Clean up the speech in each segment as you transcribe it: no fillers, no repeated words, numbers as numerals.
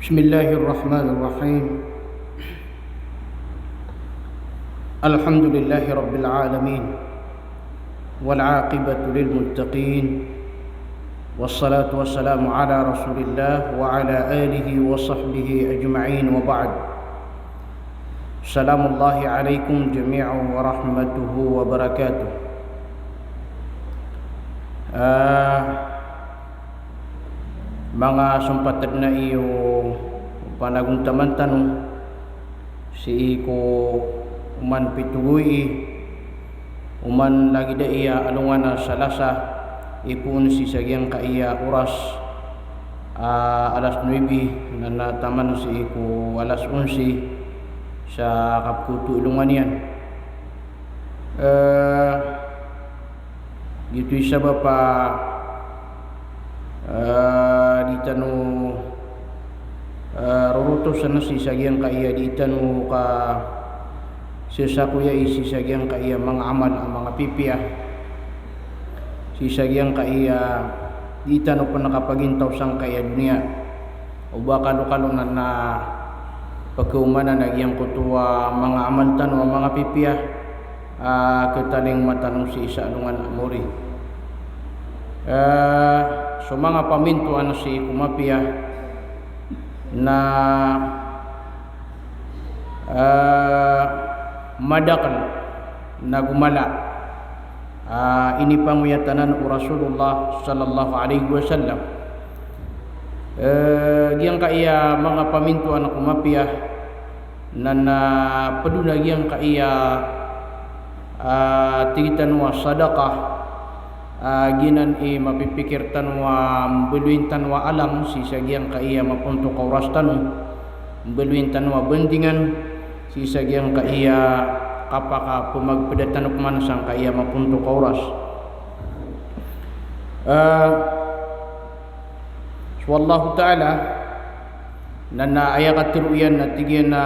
بسم الله الرحمن الرحيم. الحمد لله رب العالمين والعاقبة للمتقين والصلاة والسلام على رسول الله وعلى آله وصحبه أجمعين وبعد. سلام الله عليكم جميعا ورحمته وبركاته. Mga sempatan na iyo panagong tamantan si ko uman pituloy uman lagi da iya alungan na salasa ipun si sagyang kaiya oras alas 9 na nataman si ko alas 11 sa kapkutu ilungan yan. Gitu isa ba pa di tanu rurutos na si sagyang kaiya di tanu ka sisakuya isi sagyang kaiya mga amal ang mga pipia si sagyang kaiya di tanu pa nakapagintaw sang kaiya dunia o baka lukalunan na pagkaumanan nagyang kutuwa mga amal tanu mga pipia ketaling matanong si isa alungan amuri. So mga pamintuan si kumapia na madakal na gumala ini panguyatanan u Rasulullah sallallahu alaihi wasallam. Giyang kaiya mga pamintuan na kumapia na peduna giyang kaiya tigitan wa sadaqah ginan mapipikirtan wa beluintan wa alam si sagyang kaiya mapunto kaurastan beluintan wa bendingan si sagyang kaiya kapaka pumagpedatan kuman sang kaiya mapunto kauras. Wallahu ta'ala nana ayakatiruyan na tigyan na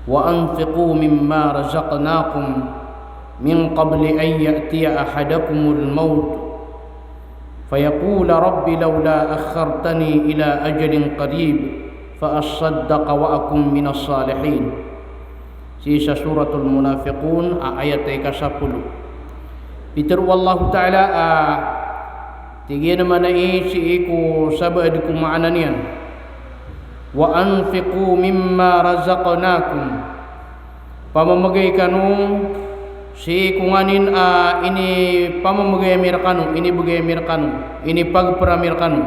wa anfiqu mimma razaqnakum من قبل أن يأتي أحدكم الموت فيقول رب لولا أخرتني إلى أجل قريب فأصدق وأكن من الصالحين. Sisa suratul munafiqun ayat ke-10. Peter wallahu taala tigyan naman si iku sabad ku maananian wa anfiqu mimma razaqnakum pamamagay kanung si kunganin ini pamamagay mirkanu ini bagay mirkanu ini pagparamirkanu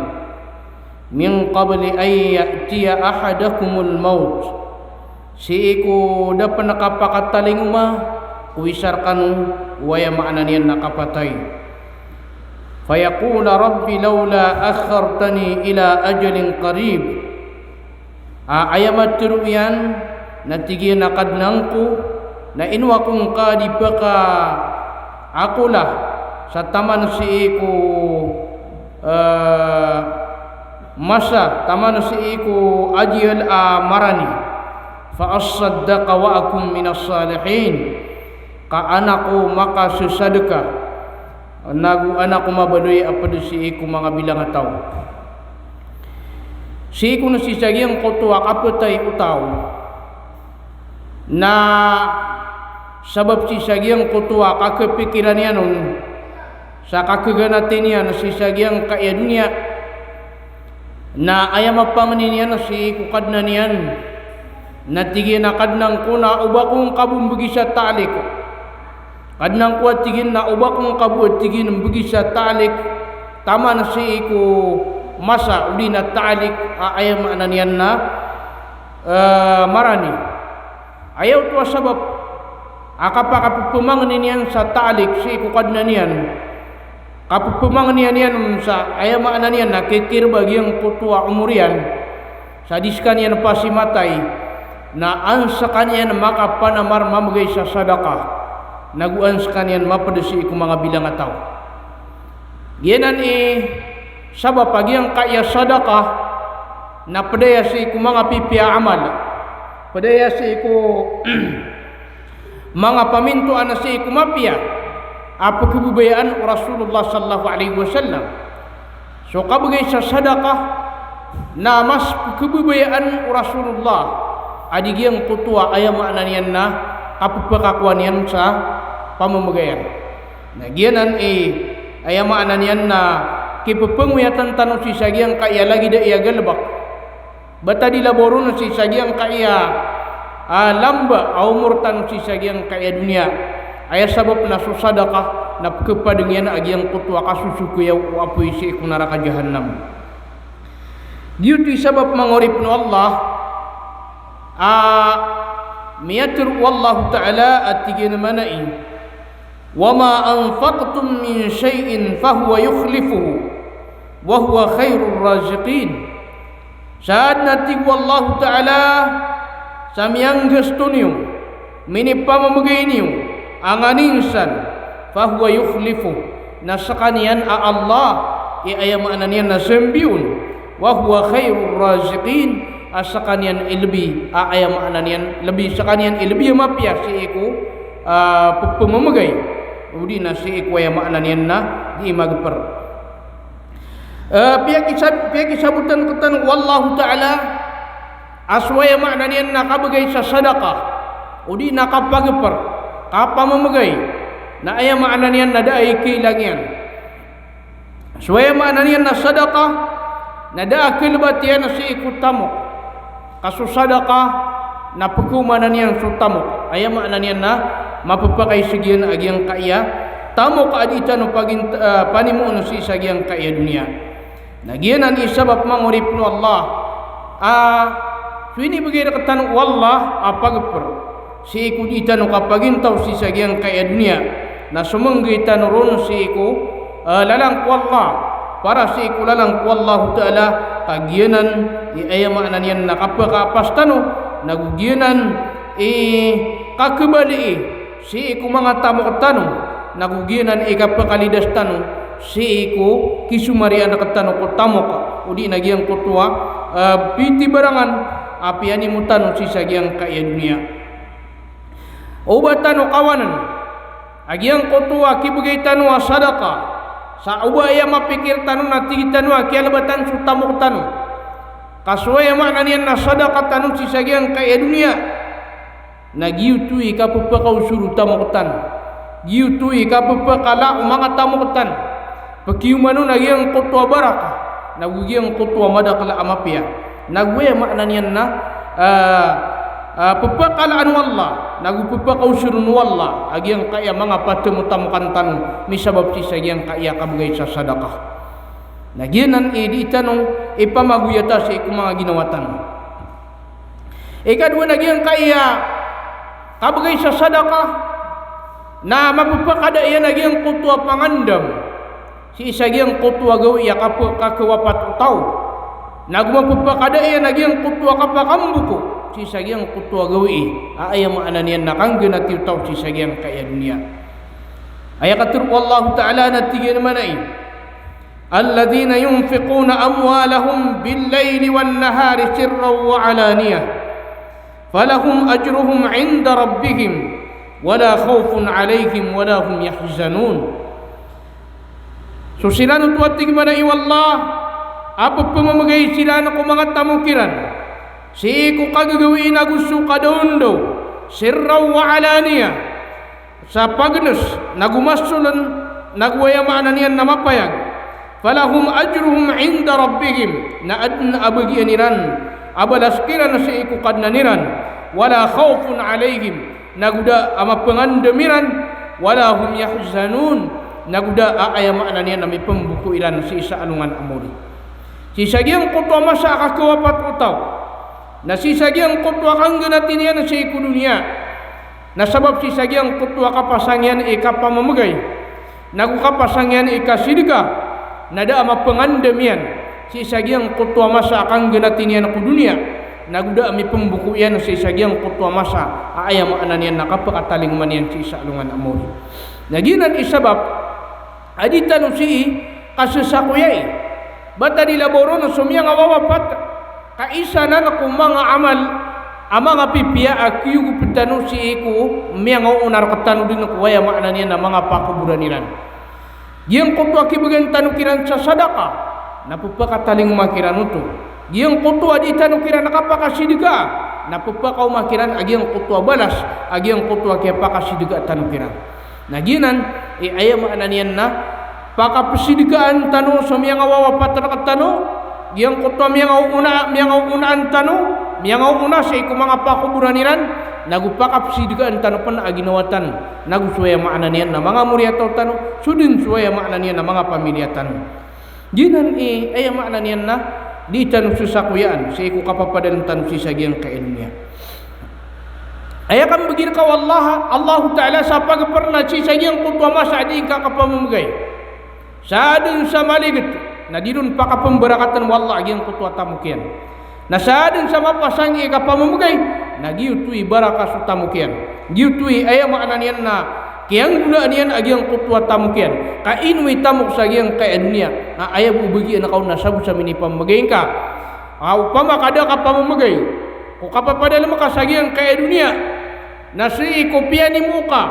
min qabli ay ya'tiya ahadakumul maut si iku dapat nakapakataling kuwisar kanu waya maananian nakapatay fayaqula rabbi laula akhartani ila ajalin qarib ayamat turuyan natigi nakadnangku na inwa kung kadipaka akulah sa taman si iku masa taman si iku ajil marani fa asaddaqa wa akum minas salihin ka anako maka susadka nagu anako mabadoy apad si iku mga bilang ataw si iku no si sagyang kutuwa kapatay utaw na sabab si sagyang kutuwa kakepikiran niya nun sa kakaganatin niya na si sagyang kaya dunia na ayam apamanin niya na si kukad na niyan na tigin na kadnang ko na uba kong kabumbagi sa talik kadnang ko at tigin na uba kong kabu at tigin bagi sa talik tama na si iku masa uli na talik ayam na niyan na marani ayaw tuwa sabab kapapumang niyan sa talik si kukad na niyan kapapumang niyan sa ayama na niyan nakikir bagyang kutuwa umurian sa diskan yan pasimatay na ansa kanyan makapanamar mamagay sa sadaka naguan sa kanyan mapadasi ko mga bilang ataw giyanan sabab pagyang kaya sadaka na padaya si ko mga pipia amal padaya si ko mga pamintuan na si kumapia apa kebubayaan Rasulullah sallallahu alaihi wasallam so kabagay sa sadaqah na mas kebubayaan Rasulullah adigiang kutua aya maknanian na kapupakakuanian sa pamamagayan. Nah gianan aya maknanian na kipepengwiatan tanu si sagiang kaya lagi da iya galbak bata dilaboru si sagiang kaya lamba umur tanu si sagiang kaya dunia aya sabab na susadakah na kepadengyan agiang kutua kasusuku ya apu isi ku neraka jahannam. Diutu sabab mangoripnu Allah miyatur wallahu ta'ala atigin manai wa ma anfaqtum min syai'in fahuwa yukhlifuhu wa huwa khairur raziqin. Saat nanti wallahu ta'ala samyang gestuniu minipa mamagainiu anganinsan fahuwa yukhlifu nasakanian Allah ayam ananian nasembiun wa huwa khairur raziqin asakanian ilbi ayam ananian lebih sakanian ilbi mapia siiku pemamagai udi nasiiku ayam ananian na di magper pihak isabutan ketan wallahu ta'ala aswaya maknanian na kabagai sa sadaqah udi nakapagper kapa mamagai na ayam maknanian na daai kilangian aswaya maknanian na sadaqah nada akil batian si ikut tamuk kasus sadaqah na pekumanan yang sutamuk aya maknanian na mapapakai segian agiang kaya tamuk adita no pagin panimu no si sagiang kaya dunia nagianan isabab manguripnu Allah suini begitu ketan wallah apa geper si ikut ita no kapagin tau si sagiang kaya dunia na sumenggi tanurun si iku lalang wallah para si kulalang ku Allah Ta'ala kagianan aya maknanian nakapakapastano nagugianan kakebali si iku mga tamokatano nagugianan kapakalidastano si iku kisumarian nakatano ko tamok udi nagiang kutua piti barangan api ani mutano si sagiang kaya dunia obatano kawanan agiang kutua kibugay tano sadaqah sa ubaya mapikir tanu nati tanu kialbatan sutamuk tanu kaswaya maknanian na sadaqah tanu si sagiang kaya dunia nagiutui kapupakau suru tamukutan giutui kapupakala umanga tamukutan pakiumanu nagiang kutua baraka nagugiang kutua madakala amapia nagwaya maknanian na pepakalaan wallah nagupupakaw surun wallah agiang kaya mga patumutamukan tanu misabab si sagiang kaya kabugay sa sadaqah nagianan di tanong ipamaguyata sa iku mga ginawatan ikadwa nagiang kaya kabugay sa sadaqah na mapupakada iya nagiang kutua pangandam si sagiang kutua gawi ya kakewapat utaw nagmapupakada iya nagiang kutua kapakambuko si sagiang kutua gawi ayam ananian nakangge na tiutaw si sagiang kaya dunia aya katur wallahu ta'ala natigin manai alladhina yunfiquna amwalahum bil-layli wan-nahari sirran wa alaniyah falahum ajruhum 'inda rabbihim wala khawfun 'alaihim wala hum yahzanun. So sila no tuatig manai wallah apa pamamagay sila na mga tamukiran si ku kagagawin agusto kadondo sirraw wa alaniya sa pagnes nagumasulan nagwaya maananian na mapayag falahum ajruhum 'inda rabbihim na adna abagianiran abalaskiran si ku kadnaniran wala khawfun 'alaihim naguda ama pangandamiran wala hum yahzanun naguda aya maananian na may pembukuiran si isa alungan amuri si sagiang kutua masa akawapat utaw na si sagiang kutua kang ganatinian sa iku dunia na sabab si sagiang kutua kapasangyan ikapamamagay nagukapasangyan ikasidga nada ama pengandamian si sagiang kutua masa kang ganatinian ku dunia naguda ami pembukuan si sagiang kutua masa ayam ananian nakapakataling manian si salungan amuri naginan isabab adita no si kasesakuyay bata dilaboro no sumiyang awawapat kaisa na kung mga amal amang apipia akiyu pitanu si iku miyang unar katanu din ko waya makna niya na mga pakuburaniran yang kutu akibagan tanu kiran sa sadaka napupakataling makiran uto Giyang kutua di tanu kira nakapakasidiga na pupakaw makiran agiyang kutua balas agiyang kutua kaya pakasidiga tanu kira. Na ginan ayam ananian na pakapasidigaan tanu so miyang awawa patarakat tanu giyang kutua miyang unaan tanu miyang una sa iku mga pakuburaniran nagupakapasidigaan tanu pan aginawatan nagusuaya maananian na mga muriataw tanu sudin suaya maananian na mga pamilya tanu. Ginan ayam maananian na di tanu susakuyaan sa iku kapapadalan tanu sisagiyang kailmiya. Ayakan begini ka Allah Ta'ala sa pagparna sisagiyang kutwa masa di kakapamamagay. Sa dun sa maligit na di dun pakapambarakatan wallah agiyang kutwa tamukian. Na sa dun sa mapasang ikapamamagay na giyutui baraka su tamukian. Giyutui ayam maananian na kiyang gula niyan agiyang kutwa tamukian kainwi tamuk sa agiyang kailmiya na ayaw ubagian na kauna sabu sa minipamagayin ka upama kada ka pamamagay kung kapapadala mo ka sa agiyang kailmiya na si kopya ni muka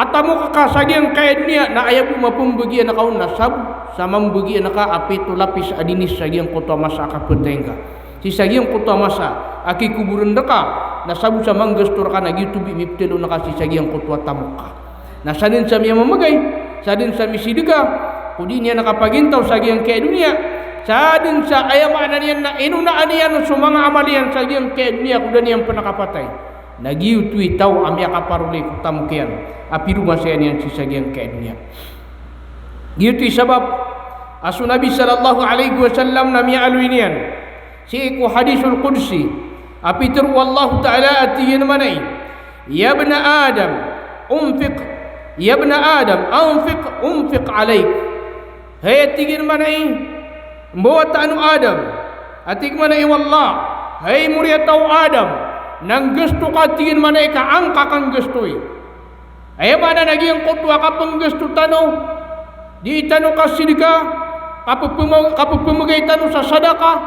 atamo ka sa agiyang kailmiya na ayaw mapambagian na kauna sabu sa mambagian na ka apito lapis adinis sa agiyang kutwa masa kaputeng ka si sa agiyang kutwa masa akikuburan na ka na sabu sa manggastur ka na gitubi miptilo na ka si sa agiyang kutwa tamuk ka. Na sadin sa miya mamagay, sadin sa misidiga, kudi niya nakapagintaw sa giyang kaya dunia, sadin sa ayamaan niyan na inunaan niyan sa mga amalian sa giyang kaya dunia kuda niyang panakapatay. Nagiutui tau amya kaparuli kutamukian, api rumah saya niyan sa giyang kaya dunia. Giutui sabab, asu Nabi sallallahu alaihi wasallam na miya aluin niyan, si iku hadisul qudsi, api teru Allah Ta'ala atiyin manay, ya bna Adam, Ya ibn Adam, unfiq alaik. Hay tigin manay, mbuat anu Adam. Atig manay wallah. Hay muriyataw Adam. Nang gusto ka tigin manay ka angka kang gustoy. Ay mana naging kutwa ka pang gusto tano. Di tano ka sidika. Kapupumagay tano sa sadaka.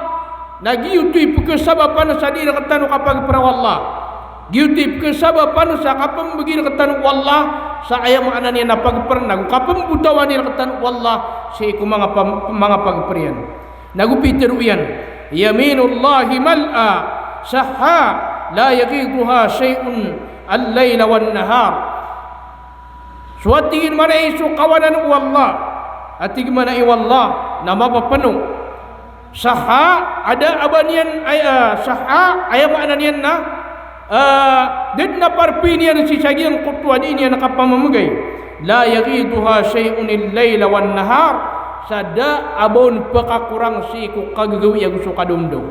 Nagiyutoy pagkasabapan sa dira ka tano kapag prawallah. Giyutip ke sabab panu sa kapam begini ketan wallah sa ayam anan niya napagpernag kapam butawan niya ketan wallah si iku mga pagperian nagupiter uyan yaminullahi mal'a sahha la yaqiduha syai'un al-laila wan nahar suatingin mana isu kawanan wallah atig mana i wallah na mapapenuh sahha ada abanian sahha ayam anan niya na din na parpinian si sagiyang kutwa di niya nakapamamagay la yaqiduha syai'un il-layla wan nahar sada abon pakakurang si ku kagagawi gusto kadumdo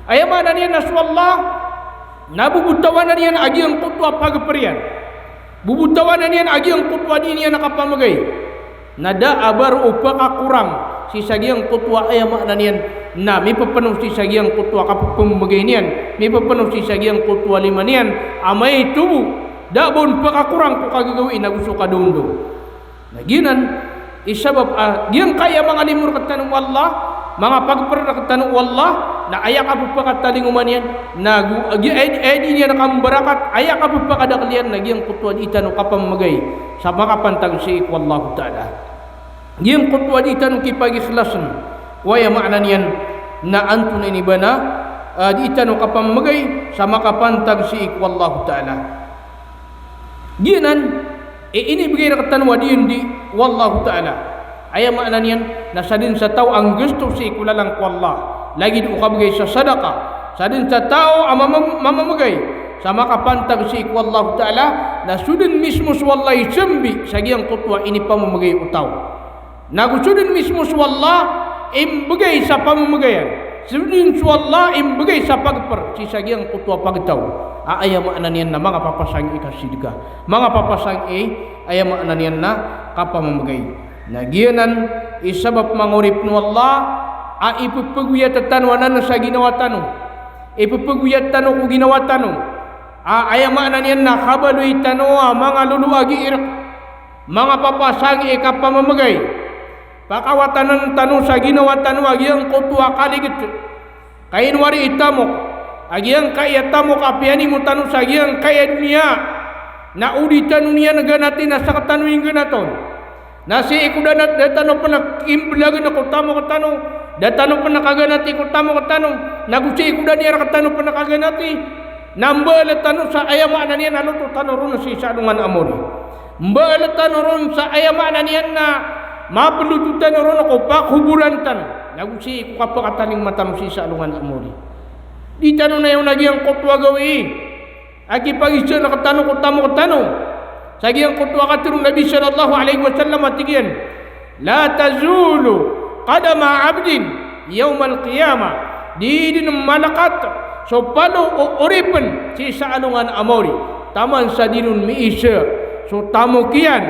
ayamana niya naswallah nabubutawan niya agiyang kutwa pagperian bubutawan niya agiyang kutwa di niya nakapamagay nada abar upakakurang si sagiyang kutwa ayamana niya na may papanuh si sagiyang kutwa kapupumagay niyan may papanuh si sagiyang kutwa lima niyan amay tubo dabon pakakurang po kagagawin na gusto kadundo naginan isabab giyang kaya mga limur katanong wallah mga pagpera katanong wallah na ayak apo pakataling umanian na di niya nakambarakat ayak apo pakadaklian na giyang kutwa di itanong kapamagay sa makapantag si wallahu ta'ala giyang kutwa di itanong kipag-ikhlasan waya makna niyan na antun ini bana di itano kapamagay sa makapantag si wallahu ta'ala ginan ini bigay na katanwa di wallahu ta'ala ay makna niyan na sa din sa tao ang gusto si ikulalang wallah lagi di ukabagay sa sadaka sa din sa tao ang mamamagay sa makapantag si wallahu ta'ala na sudin mismo sa wallahi sambi sa giyang kutwa ini pamamagay utaw nagusudin mismo sa wallah imbagay sa pamamagayan sudin sa wallah imbagay sa pagper si sagiyang kutwa pagtaw ayam ananian na mga papasang ikasidga mga papasang ayam ananian na kapamamagay nagiyanan isabab mangurip no Allah ipupuguyat tanwanan sa ginawa tanong ipupuguyat tanong ko ginawa tanong ayam ananian na kabaloy tanong mga luluagi irak mga papasang ikapamamagay pakawatan ng tanong sa ginawa tanong agiyang kutwa kaligit kainwari itamok agiyang kaya tamok apiani mo tanong sa agiyang kaya niya na udi tanong niya naganatin na sa katanong ganaton na si ikudanat na tanong pa nakimblagan ako tamok tanong datano penakaganati ko tamo katano nagusi ko dani ara katano penakaganati nambale tano sa ayama nanian alo to tano ron si salungan amori mbale tano ron sa ayama nanian na mapelu tano ron ko pak huburan tan nagusi ko kapakataning matano si salungan amori di tano na yung nagyang kotwa gawi agi pagisa na katano ko tamo katano sagi ang kotwa katirong Nabi sallallahu alaihi wasallam atigian la tazulu qadama abdin yaumal qiyamah di din malakat so palo o oripen si saalungan amori taman sa dinun miisa so tamo kian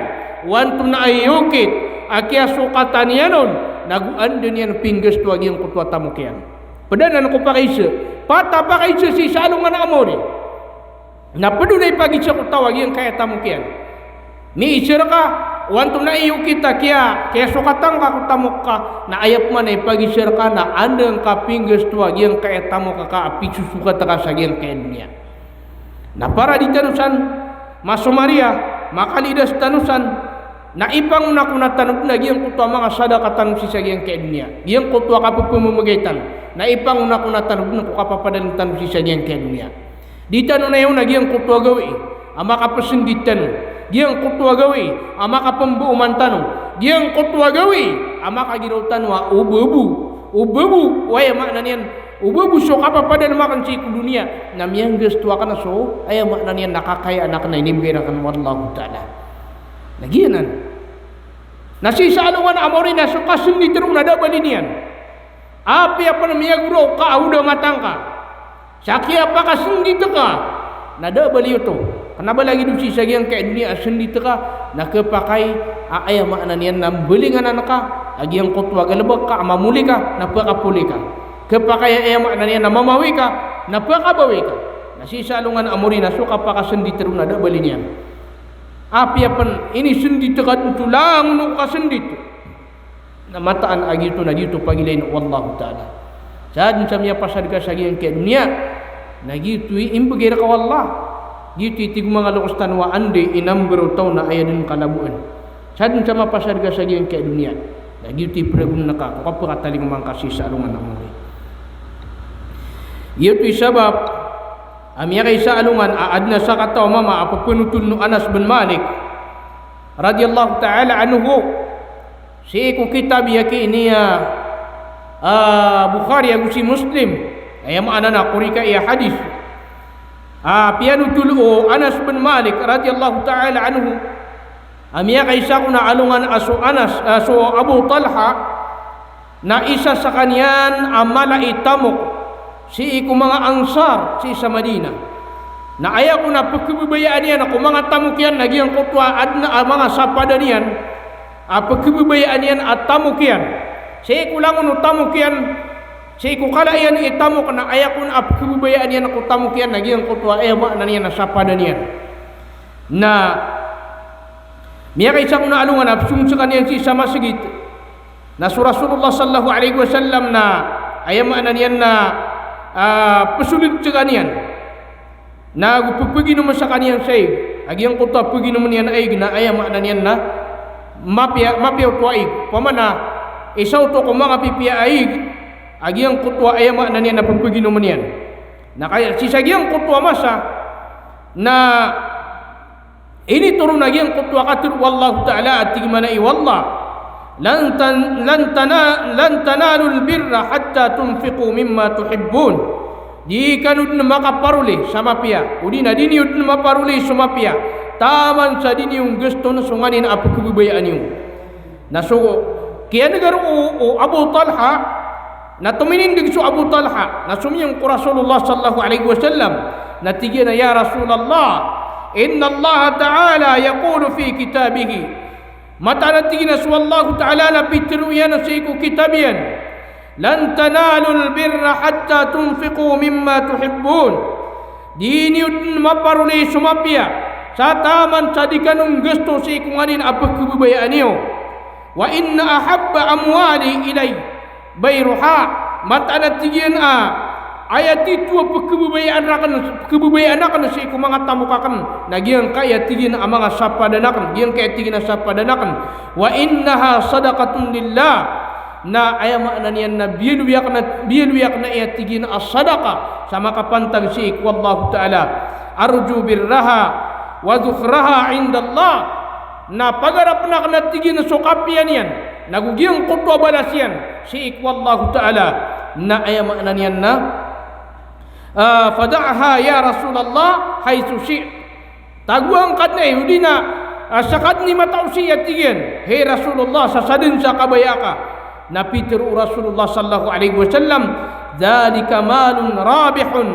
wantum na ayukit akia sukatan yanon naguan din yan pinggas tuwag yung kutwa tamo kian padanan ko pakaisa pata pakaisa si saalungan amori na padunay pagisa ko tawag yung kaya tamo kian miisa ka wantum na iyo kita kaya sukatang ka kutamok ka na ayap man ay pagisir ka na andang ka pinggas tuwag yung kaya tamo ka api susukat ka sa yung kaya dunia na para di tanusan masumaria makalidas tanusan na ipang nakunatanong na yung kutwa mga sadakatan si sa yung kaya dunia yung kutwa ka pumumagaitan na ipang nakunatanong na kukapapadalitan si sa yung kaya dunia di tanong na yung nagyang kutwa gawi ang makapasindit tanong diyang kutwa gawi ama kapambuuman tanong diyang kutwa gawi ama kagirautan wa ububu waya makna niyan ububu so kapapadan makan si dunia namiyang gestuwa kana so ay makna niyan nakakaya anak na ini bigirakan wallahu taala nagianan nasi salungan amori na so kasundi terung nada balinian api apa namanya guru ka udah matangka sakya apa kasundi teka nada baliyo to kenapa lagi dusi sagi yang kayak dunia sendi teka nak kepakai ayah makna nian nam belingan anak ka agi yang kotwa galebak ka mamuli ka napa kapuli ka kepakai ayah makna nian nama mawi ka napa kabawi ka nasi salungan amori na suka paka sendi terun ada balinian api apan ini sendi teka tulang nu ka sendi tu na mataan agi tu na dito pagilain wallahu taala sad samya pasad ka sagi yang kayak dunia na gitu imbegera ka wallah gitu iti mga lukustan wa ande inambro taw na ayadin kalabuan sadun sama pasar ga sagi yang kayak dunia na gitu ipregun naka ko kapataling mangkasi sa alungan amori yaitu sabab amya kay sa alungan aadna sa kataw mama apapunutun no Anas bin Malik radhiyallahu ta'ala anhu si ko kitab yaki niya Bukhari agusi Muslim ayam anana kurika iya hadis pianu tulu Anas bin Malik radhiyallahu ta'ala anhu amya kaisa kuna alungan aso Anas aso Abu Talha na isa sa kanyan amala itamok si iku mga ansar si sa Madina na aya ko na pagkabibayaan niyan ako mga tamok yan nagyang kutwa adna mga sapada niyan pagkabibayaan niyan at tamok yan si iku lang tamok yan si ko kala yan itamo kana ayakun ap kubayaan yan ako tamo kian nagyang kutwa makna niyan na sapada niyan na miya kaysa kuna alungan ap sumsukan yan si sama sigit na Rasulullah sallallahu alaihi wasallam na makna niyan na pasulit sa kaniyan na gupupagi naman sa kaniyan say agyang kutwa pagi naman yan ay na makna niyan na mapya tuaig pamana isaw to ko mga pipia aig agyang kutwa ay makna niyan na pagpaginuman yan na kaya si sagyang kutwa masa na ini turun agyang kutwa katir wallahu ta'ala at tigmana iwallah lan tanalul birra hatta tunfiqu mimma tuhibbun di kanud na makaparuli sama pia udi na dini ud na maparuli sama pia taman sa dini yung gusto na sunganin apa kebibayaan yung na so kaya nagar Abu Talha na tuminin digso Abu Talha na sumiyang ko Rasulullah sallallahu alaihi wasallam na tigyan na ya Rasulullah inna Allah ta'ala yaqulu fi kitabihi mata na tigyan na Allah ta'ala na pitruyan na sa iku kitabyan lan tanalul birra hatta tunfiqu mimma tuhibbun diniud maparuli sumapya sa taman sa di kanong gusto sa iku nganin apa kebibayaan niyo wa inna ahabba amwali ilay bayruha mata na tigyan ayat itu apa kebubayaan akan si ku mga tamukakan nagyang kaya tigyan ang mga sapadanakan gyang kaya tigyan na sapadanakan wa innaha sadaqatun lillah na aya makna niyan na bilu yakna iya tigin as-sadaqa sama kapantag si wallahu taala arju birraha wa dhukraha indallah na pagarap na kana tigin sukapian yan nagugiyang kutwa balasian si wallahu taala na aya makna niyan na fada'ha ya Rasulullah haitsu syi taguang kadna hudina sakad ni matausiya tigin hey Rasulullah sasadin sa kabayaka napitir Rasulullah sallallahu alaihi wasallam dzalika malun rabihun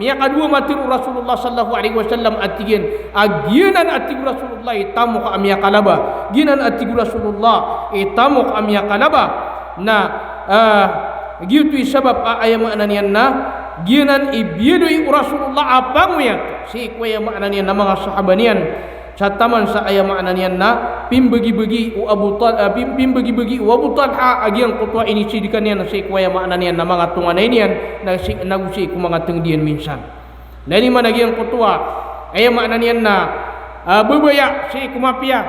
miya kadua matir Rasulullah sallallahu alaihi wasallam atigin agianan atig Rasulullah itamu ka amya kalaba ginan atig Rasulullah itamu ka amya kalaba na gitu sebab aya makna niyan na ginan ibiyadui Rasulullah apa nguyat si kuya makna niyan na mga sahabanian sa taman sa aya makna niyan na pimbagi-bagi u Abu Talha agiang kutwa ini sidikan niyan sa kuya makna niyan na mga tunganay niyan na nagusi ku mga tengdian minsan na ni man agiang kutwa aya makna niyan na bebaya si kumapia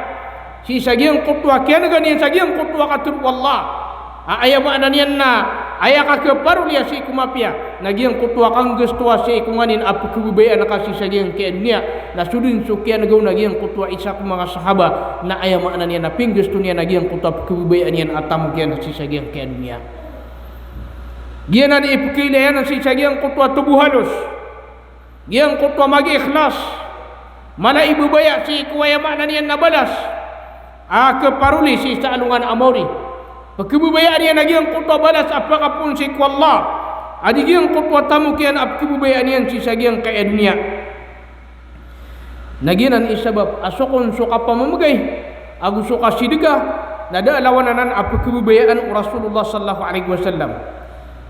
si sagiang kutwa kian ganian sagiang kutwa katur wallah aya makna niyan na aya ka keparu liya si kumapia nagiang kutwa kang gestua si kunganin apa kebubayaan kasih sagiang ke dunia na sudin sukian nagaw nagiang kutwa isa ku mga sahaba na aya makna niya na pingges dunia nagiang kutwa kebubayaan yan atam kian si sagiang ke dunia gianan ipkilayan si sagiang kutwa tubuh halus giang kutwa magi ikhlas mana ibu baya si kuaya makna niya nabalas keparuli si saalungan amori pagkebubayaan yan nagiang kutwa balas apakah pun si wallah adigiyang kutwa tamu kian apkebubayaan yan si sagiang kaya dunia naginan isabab asokon suka pamamagay agu suka sidika nada lawananan apkebubayaan Rasulullah sallallahu alaihi wasallam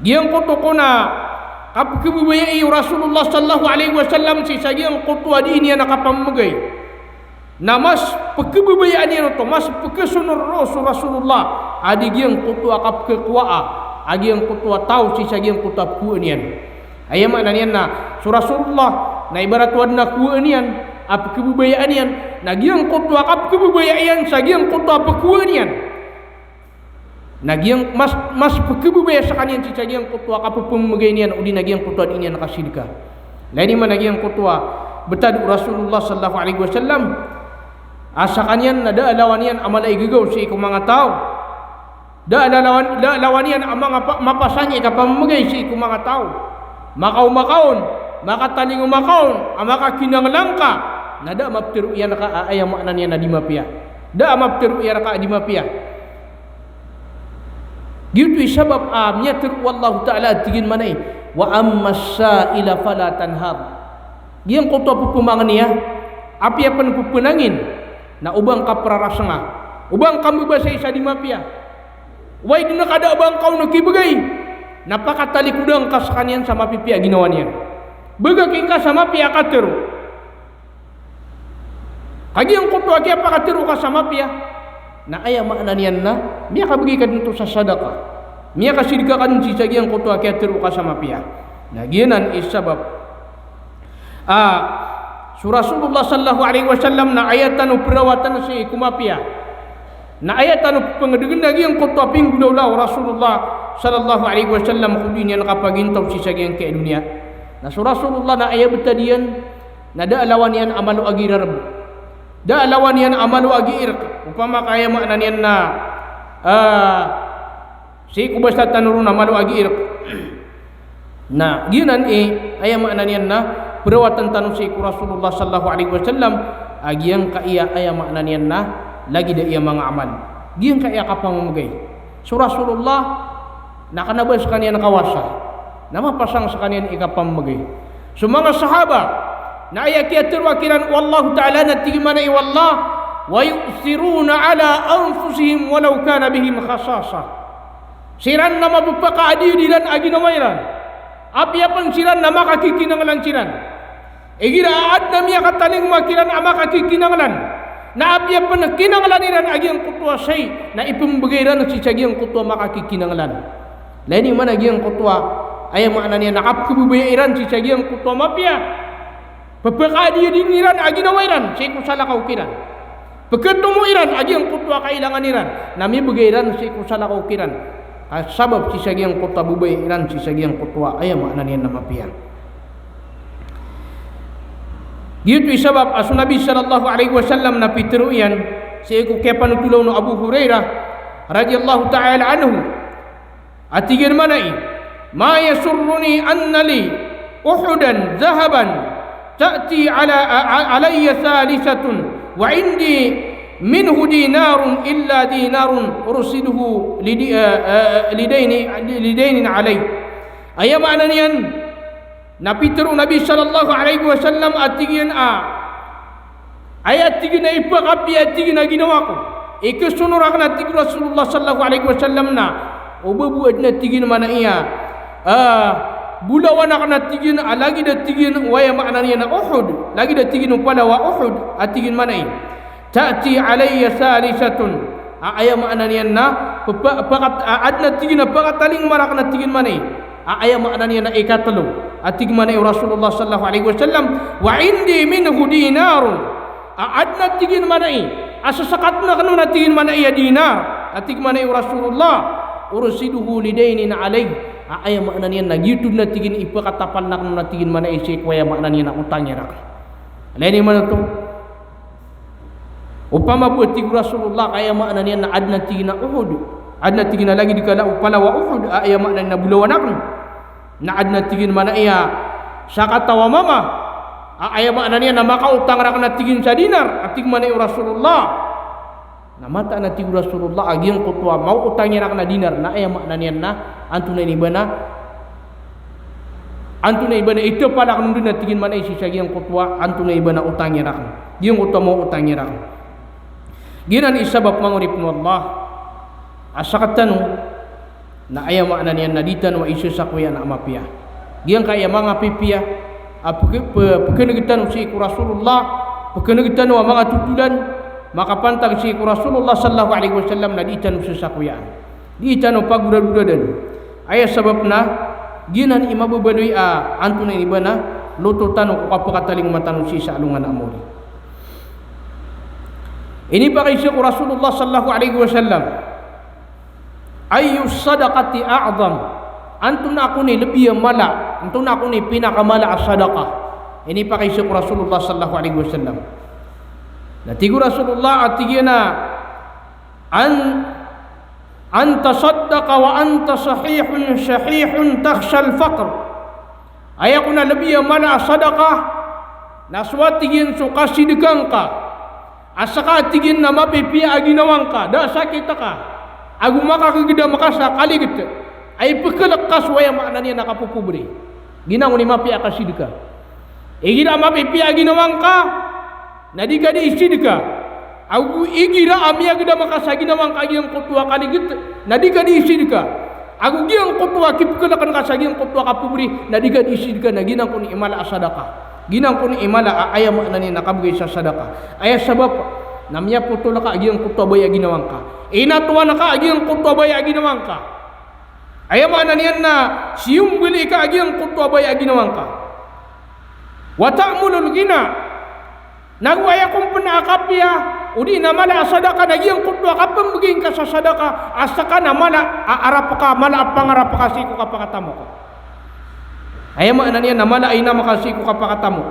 giyang kutwa kuna apkebubayaan Rasulullah sallallahu alaihi wasallam si sagiang kutwa di ini nakapamagay na mas pagkebubayaan yan ito mas pagkasunod Rasulullah adigiyang kutwa kap kekwaa agiyang kutwa tau si sagiang kutwa kuan yan aya makna niyan na Rasulullah na ibarat wad na kuan yan ap kebubayaan yan nagiyang kutwa kap kebubayaan sagiang kutwa pekuan yan nagiyang mas pagkebubaya sa kanyan si sagiang kutwa kap pumagay niyan udi nagiyang kutwa din yan nakasidka lain man nagiyang kutwa betad Rasulullah sallallahu alaihi wasallam asa kanyan nada alawan yan amalay gagaw si ikong mga tao da lawan yan ang mga mapasanya kapamagay si ikong mga tao makaw-makaon makataling-makaon ang makakinanglang ka nada maptiru yan ka ayam makna niya na di mapia da maptiru yan ka di mapia gitu sabab amnya tiru wallahu ta'ala tigin manay wa ammas sa'ila fala tanhar giyang kutwa pupumangan niya apia pan pupunangin na ubang kaprarasanga ubang kami ba sa isa di mapia way din nakada ubang kau nakibagay napakatalikudang kasakanian sa mapipia ginawa niyan bagaking ka sa mapia katero kagi ang kutwa kaya pakatero ka sa mapia na aya makna niyan na miya kabagi ka dito sa sadaka miya kasidika ka si sagi ang kutwa kaya tero ka sa mapia na giyanan isabab Rasulullah sallallahu alaihi wasallam na ayatan o perawatan si kumapia na ayatan o pangadagan lagi ang kutwa pinggulaw Rasulullah sallallahu alaihi wasallam kung niya nakapagintaw si sagyang kaya dunia na Rasulullah na ayat betadian na daalawan yan amalu agi rarab daalawan yan amalu agi irq upama kaya makna niyan na si kubasta tanurun amalu agi irq na ginan ayat makna niyan na perawatan tanong si Rasulullah sallallahu alaihi wasallam agiyang kaiya aya makna niyan na lagi da iya mga amal giyang kaiya kapamamagay so Rasulullah nakanabas kaniya nakawasa na mapasang sa kaniya ikapamagay so mga sahaba na aya kiyatir wakilan wallahu ta'ala natigimana wallah wa yu'thiruna ala anfusihim walau kana bihim khasasa siran na mapapakaadidilan aginamayran apiapan siran na makakikinanglan siran igiraad na miya kataling makiran ama kakikinanglan na apiapan kinanglan iran agyang kutwa say na ipumbagayran si sagyang kutwa makakikinanglan lain man agyang kutwa ay makna niya nakapkububayairan si sagyang kutwa mapia papakaadidiran aginawairan say kusala kaukiran Peketemu iran agiang kutua kailangan iran. Nami bagairan si kusala kaukiran. Sabab si sagiang kutua bubay iran si sagiang kutua ayam makna niyan nama pian. Gitu sebab asu Nabi sallallahu alaihi wasallam na pitruyan si ku kepan tulaw no Abu Hurairah radhiyallahu ta'ala anhu. Atigir manai ma yasurruni anna li uhudan zahaban ta'ti alayya thalithatun wa indi minhu dinarun illa dinarun ursiduhu lidainin alay. Ayam makna niyan napitru Nabi sallallahu alaihi wasallam atigin ayat tigin na ipakapi atigin na ginawa ko ikusunurak na tigin Rasulullah sallallahu alaihi wasallam na ubabuad na tigin mana iya bulawan na tigin lagi da tigin waya makna niya na Uhud lagi da tigin pala wa Uhud atigin mana iya ta'ti alayya salisatun ayam makna niya na adna tigin na pakataling marak na tigin mana iya ayam makna niya na ikatalo atig mana Rasulullah sallallahu alaihi wasallam wa indi minhu dinarun adna tigin mana asasakat na kanu na tigin mana iya dinar atig mana Rasulullah ursiduhu lidainin alai ayam makna niya na YouTube na tigin ipakatapan na kanu na tigin mana isik waya makna niya na utangnya rak lain mana to upama buat tig Rasulullah ayam makna niya na adna tigin na Uhud adna tigin na lagi dikala upala wa Uhud ayam makna na bulawanak na adna tigin mana iya sakata wa mama ayam makna niya na maka utang rak na tigin sa dinar atig mana Rasulullah na mata na tig Rasulullah agiang kutua mau utangnya rak na dinar na ayam makna niya na antuna ibana itu pala kanu na tigin mana isi sagiang kutua antuna ibana utangnya rak giang kutua mau utangnya rak ginan isabab mangurip Allah asakatanu na ayam makna niyan naditan wa isu sakwa na amapia giang kaya mga pipia pekenegitan si Rasulullah pekenegitan wa mga tutulan makapantag si Rasulullah sallallahu alaihi wasallam naditan usu sakwa diitan pagura-guradan aya sababna ginan imabubalui antuna ibana lututan ko kapakataling matanu si salungan amuri ini pakai si Rasulullah sallallahu alaihi wasallam ayu sadaqati a'zam antun aku ni lebih mala antun aku ni pinakamala as-sadaqah ini pakai syukur Rasulullah sallallahu alaihi wasallam natigu Rasulullah atigina anta saddaqa wa anta sahihun takhsha al-faqr ayakuna lebih mala as-sadaqah naswatigin suka sidikangka asaka tigin na mapipi aginawangka da sakitaka agu maka kegida makasa kali gitu ay pekelekas waya makna niya nakapupubri ginang ni mapi akasidika igira mapi pia ginawangka nadika di isidika agu igira amia gida makasa ginawangka giang kutua kali gitu nadika di isidika agu giang kutua kipekelekan kasa giang kutua kapubri nadika di isidika na ginang kuni imala asadaka ginang kuni imala aya makna niya nakabugay sa sadaka aya sabab namanya putol ka agiang kutua baya ginawangka inatuan ka agiang kutua baya ginawangka ayam mana niyan na siyum bili ka agiang kutua baya ginawangka wa ta'mulul gina nagwaya kung panakapya udi namala sadaka nagiang kutua kapam beging ka sa sadaka asaka namala arapaka mala pangarapaka siku kapakatamo ko ayam mana niyan namala ina makasiku kapakatamo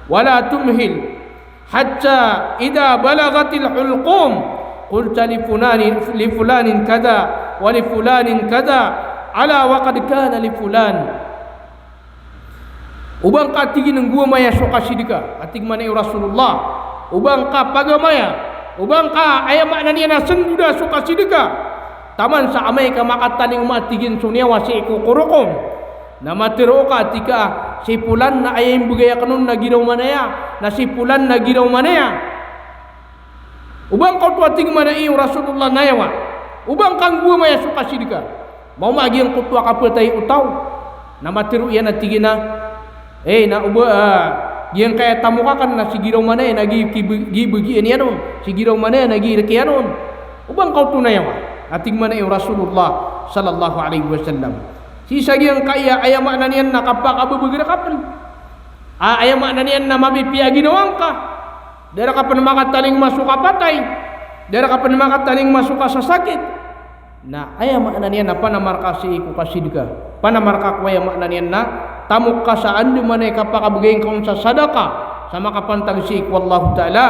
wala tumhil hatta idza balagatil hulqum qulta li fulanin kada wa li fulanin kada ala wa qad kana li fulan ubang ka tigin ng gua maya suka sidika atig man Rasulullah ubang ka pagamaya ubang ka ayam makna niya na senduda suka sidika taman sa amay ka makataling matigin sunyawa si kukurukom na matiro ka tika si pulan na ayam bugaya kanun na giraw manaya na si pulan na giraw manaya ubang kau tua ting mana Rasulullah nayawa ubang kang gua maya suka sidika mau magi yang kutua kapetai utau na matiro iya na tigina na uba yang kaya tamuka kan na si giraw manaya nagi gibugi enianon si giraw manaya nagi rekianon ubang kau tu nayawa ating mana Rasulullah sallallahu alaihi wasallam si sagiang kaya ayam makna niyan nakapaka bubugirakapan ayam makna niyan na mabipiya ginawangka Dara ka panamakat taling masuk ka patay. Dara ka panamakat taling masuk ka sa sakit. Na aya makna niyan na panamarka si iku kasidga. Panamarka ko aya makna niyan na tamuk ka sa andi manay kapakabagayin kong sa sadaka sama kapantag si iku Allah Ta'ala.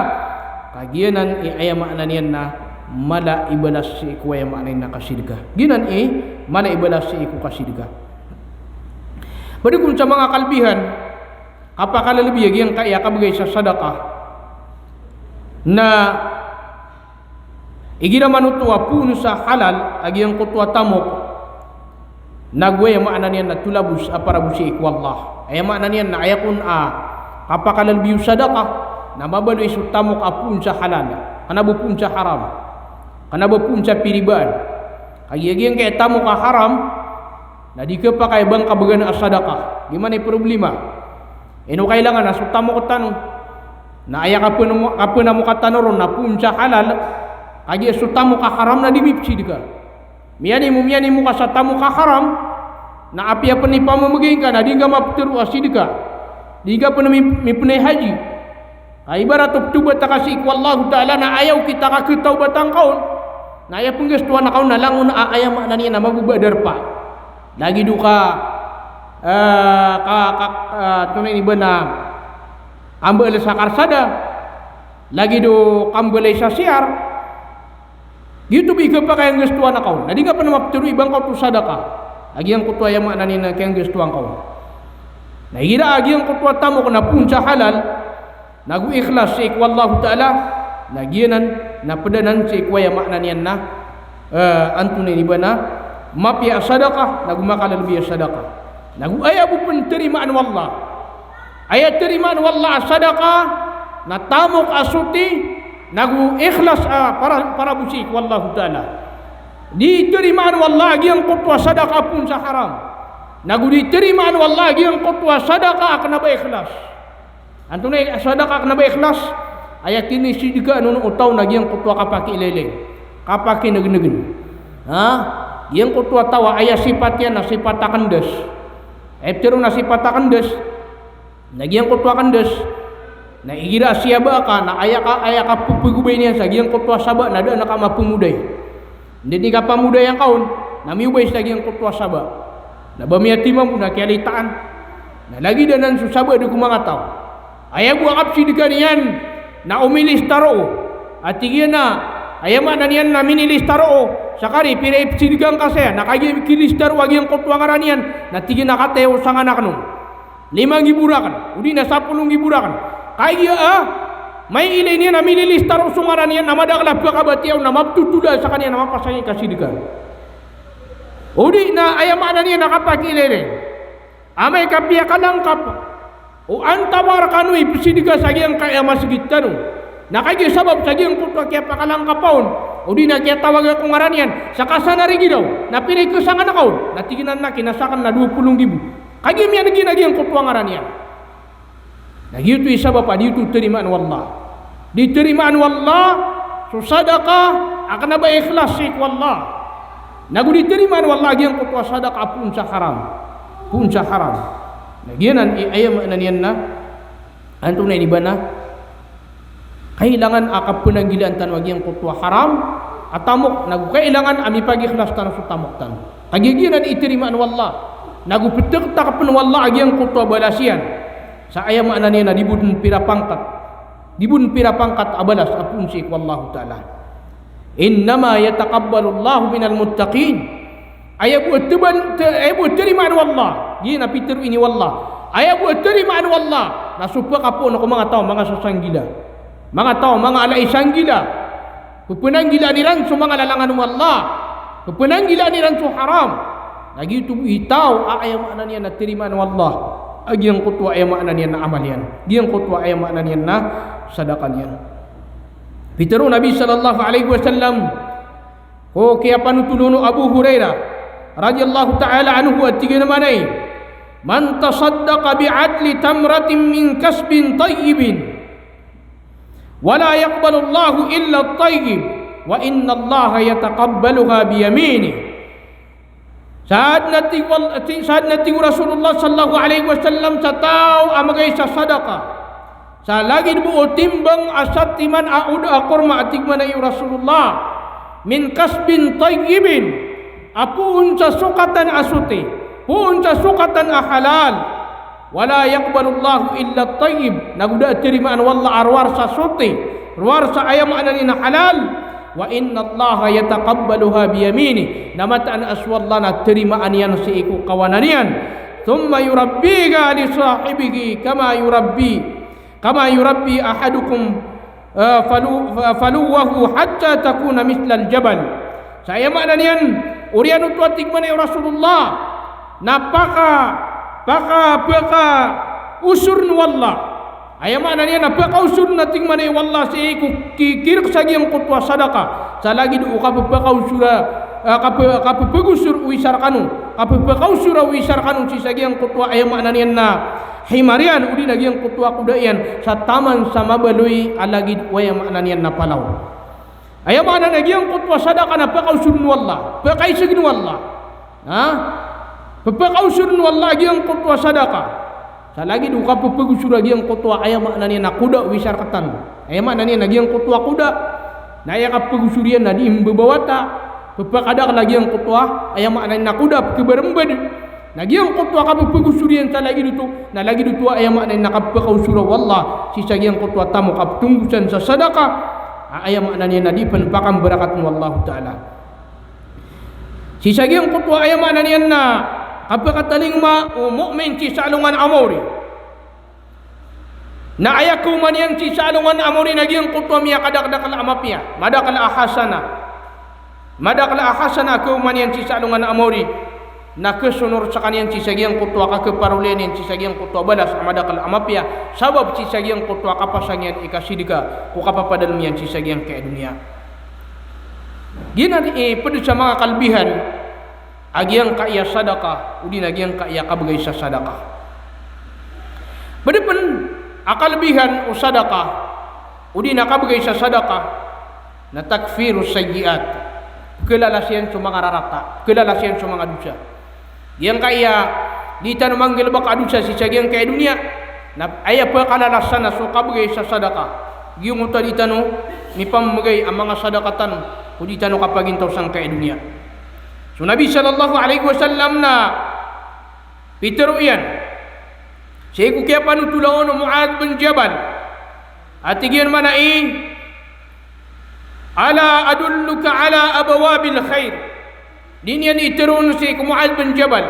Kagianan aya makna niyan na mala ibalas si iku aya makna na kasidga. Ginan mala ibalas si iku kasidga. Badi kung sa mga kalbihan kapakalalabi yang kaya kabagay sa sadaka na igira manutua pun sa halal agi yang kutwa tamok nagwaya makna niyan na tulabus para busi iku Allah ay makna niyan na ayakun kapakalalabi sadaka na mabalo isu tamok apun sa halal kanabo pun sa haram kanabo pun sa piribaan agi yang kaya tamok haram na di ka pa kay bang kabagan sadaka gimana problema ino kailangan na su tamok tanong na aya kapuna mo katanoron na punca halal agi sutamu ka haram na dibipsi dika miyani mo ka sa tamu ka haram na api apa ni pamamagay ka na di ka mapturu asidika di ka pa na mipunay haji ay ibarat tubat ta kasi iku Allah Ta'ala na ayaw kita ka kitaubat ang kaon na ayaw penggestuan na kaon na langon na ayaw makna niya na mabubadar pa lagi duka tunay ni ba na ambel sakar sada lagi do kambelay sa siar gitu biga pa kayang gustuan na kaon nadi nga pa na mapturu ibang kau tu sadaka lagi ang kutwa yang makna ni na kayang gustuan kaon na ira agi ang kutwa tamo ko na punca halal nagu ikhlas si iku Allah Ta'ala nagianan na pedanan si iku yang makna niyan na antune ni ba na mapia sadaka nagu makalalabi sadaka nagu ayabu penterimaan wallah ayat terimaan wallah sadaqah na tamok asuti nagu ikhlas para busik wallahu Ta'ala diterimaan wallah yang kutwa sadaqah pun sa haram nagu diterimaan wallah yang kutwa sadaqah akan ba ikhlas antune sadaqah akan ba ikhlas ayat ini sidika anu utaw na yang kutwa kapaki leleng kapaki negnegen yang kutwa tawa ayat sifatnya na sifat takandes epteru na sifat takandes nagiang kutwa kandes na igira siaba ka na aya ka pupugubay niya sa giang kutwa saba na da nakama pumuday hindi ka pamuday ang kaon na miubay sa giang kutwa saba na bamiyatima mo na kialitaan na lagi danan susaba di kumangataw aya buang apsi di kaniyan na umilis taro at tigyan na aya man na niyan na minilis taro sakari pira ipsi di gang kasaya na kagi kilis taro agi ang kutwa ngaranian na tigyan na kateo sang anak nun 5,000 rakan, udi na 10,000 rakan. Kaya may ilay niya na mililistar o sungaran niya na madaklap ka kabatiyaw na maptutula sa kanya na mapasangin kasidikan. Udi na ayaman niya nakapakilay amay kapya kalangkap o antawar kanu ipsidiga sa giyang kaya masigit tanu. Nakagi sabab sa giyang kutwa kaya pakalangkapaon. Udi na kaya tawag akong ngaran yan sa kasanarigi daw na pinay ko sa nganakaon na tiginan na kinasakan na 20,000. Kagi miya nagi ang kutwa ngaran yan. Nagyuto isa ba pa dito terimaan wallah. Diterimaan wallah so sadaqah akan na ba ikhlas si wallah. Nagu diterimaan wallah ang kutwa sadaqah pun sa haram. Pun sa haram. Nagyanan ayam na niyan na antong na iba na kailangan akap penagilan tan wagi ang kutwa haram atamok nagu kailangan ami pagikhlas tan sa tamok tan. Kagiginan iterimaan wallah. Nagu petek tak pen wallah agi ang kutwa balasian sa ayam ana niya na dibun pira pangkat abalas apun si wallahu Ta'ala innama yataqabbalu Allahu minal muttaqin ayabu teban ayabu terimaan wallah gina piter ini wallah ayabu terimaan wallah na supa kapon ako mga tao mga sasanggila mga tao mga alay sanggila pupunanggila niran so mga lalangan wallah pupunanggila niran so haram lagi itu itaw ayam makna niya na terimaan wallah agi ang kutwa ayam makna niya na amal yan di ang kutwa ayam makna niya na sadakan yan pitero Nabi sallallahu alaihi wasallam ko kaya panutuluno Abu Hurairah radhiyallahu ta'ala anhu at tiga namanay man tasaddaqa bi'adli tamratin min kasbin tayyibin wala yaqbalu Allahu illa at-tayyib wa inna Allaha yataqabbaluha biyaminih. Saat nanti Rasulullah sallallahu alaihi wasallam sa tao amagay sa sadaka sa lagi buo timbang asat timan aud akorma atigman ay Rasulullah min kasbin tayyibin apuun sa sukatan asuti puun sa sukatan halal wala yaqbalullahu illa tayyib naguda terimaan wallah arwar sa suti arwar sa ayam anan halal wa inna allaha yataqabbaluha biyamini namataan aswallana terimaan yan si iku kawananian thumma yurabbiga li sahibihi kama yurabbi ahadukum faluwahu hatta takuna mislal jabal saya makna niyan urian utuatik mana Rasulullah napaka usur wallah ayam makna niyan napaka usur nating mana wallah si kikir sagi yang kutwa sadaqah salagi du kapaka usura kapagusur wisar kanu kapaka usura wisar kanu si sagi yang kutwa ayam makna niyan na himarian udi lagi yang kutua kudayan sa taman sama balui alagi waya maknanian na palau aya makna lagi yang kutua sadaka na pakausun wallah pakaisegin wallah pakausun wallah lagi yang kutua sadaka sa lagi duka pagusur lagi yang kutua aya maknanian na kuda wisar katan aya maknanian lagi yang kutua kuda na aya kapagusurian na di imbebawata pakadak lagi yang kutua aya maknanian na kuda keberembed lagi yang kutwa kapagusurian sa lagi dito na lagi dito ay makna nakapakausura wallah si sagi yang kutwa tamo kaptunggusan sa sadaka ay makna niya nadipan pakam barakat wallahu taala si sagi yang kutwa ay makna niya na kapakataling mu'min si salungan amori na ayaku man yan si salungan amori nagi yang kutwa miya kadakdakal amapya madakal ahasana ku man yan si salungan amori na kesunur sa kaniyan si sagiang kutwa ka keparulenin si sagiang kutwa balas amadakal amapya sabab si sagiang kutwa kapasangyan ikasidika ku kapapadalmian si sagiang kaya dunia gina pedu sa mga kalbihan agiang kaya sadaka udin agiang kaya kabagay sa sadaka bedepen akalbihan o sadaka udin nakabagay sa sadaka na takfirus sayyiat kelalasian sa mga rarata kelalasian sa mga dosa yang kaya dita manggil bak adusa si sagiang kaya dunia na aya pa kalalasan na so kabagay sa sadaka giyong uta dita no ni pamagay ang mga sadakatan o dita no kapagintaw sang kaya dunia so Nabi sallallahu alaihi wasallam na pitero iyan siya kaya panutulaon o Mu'adh bin Jabal at igyan manai ala adulluka ala abawabil khair dinian iteron si Mu'adh bin Jabal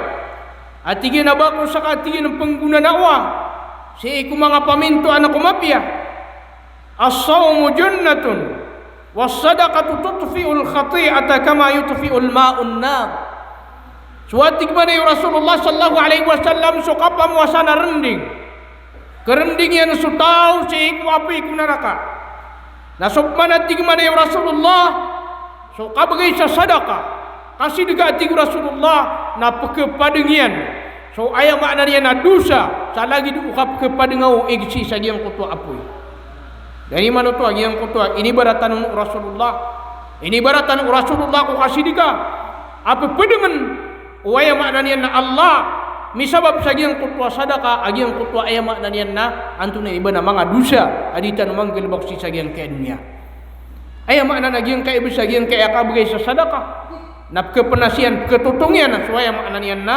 at igin abako sa katigin ng pengguna nawa si mga paminto anak kumapya as-sawmu jannatun was-sadaqatu tutfi'ul khati'ata kama yutfi'ul ma'un nar suatig man ay Rasulullah sallallahu alaihi wasallam so kapamwasana rending kerending yan sutaw si api kunaraka nasubman at tigman ay Rasulullah so kabagay sa sadaka kasih dekat tiga Rasulullah na kepadengian so ayam makna dia na dosa sa lagi diukap kepadengau igsi sagiang kutua apoy dari mana tu agiang kutua ini baratan Rasulullah ku kasih dika apa pedengan ayam makna dia na Allah misabab sagiang kutua sadaka agiang kutua ayam makna dia na antuna ibana mga dosa aditan manggil baksi sagiang kaya dunia ayam makna agiang kaya sagiang kaya kabagay sa sadaka na kepenasian ketutungian suaya makna niyan na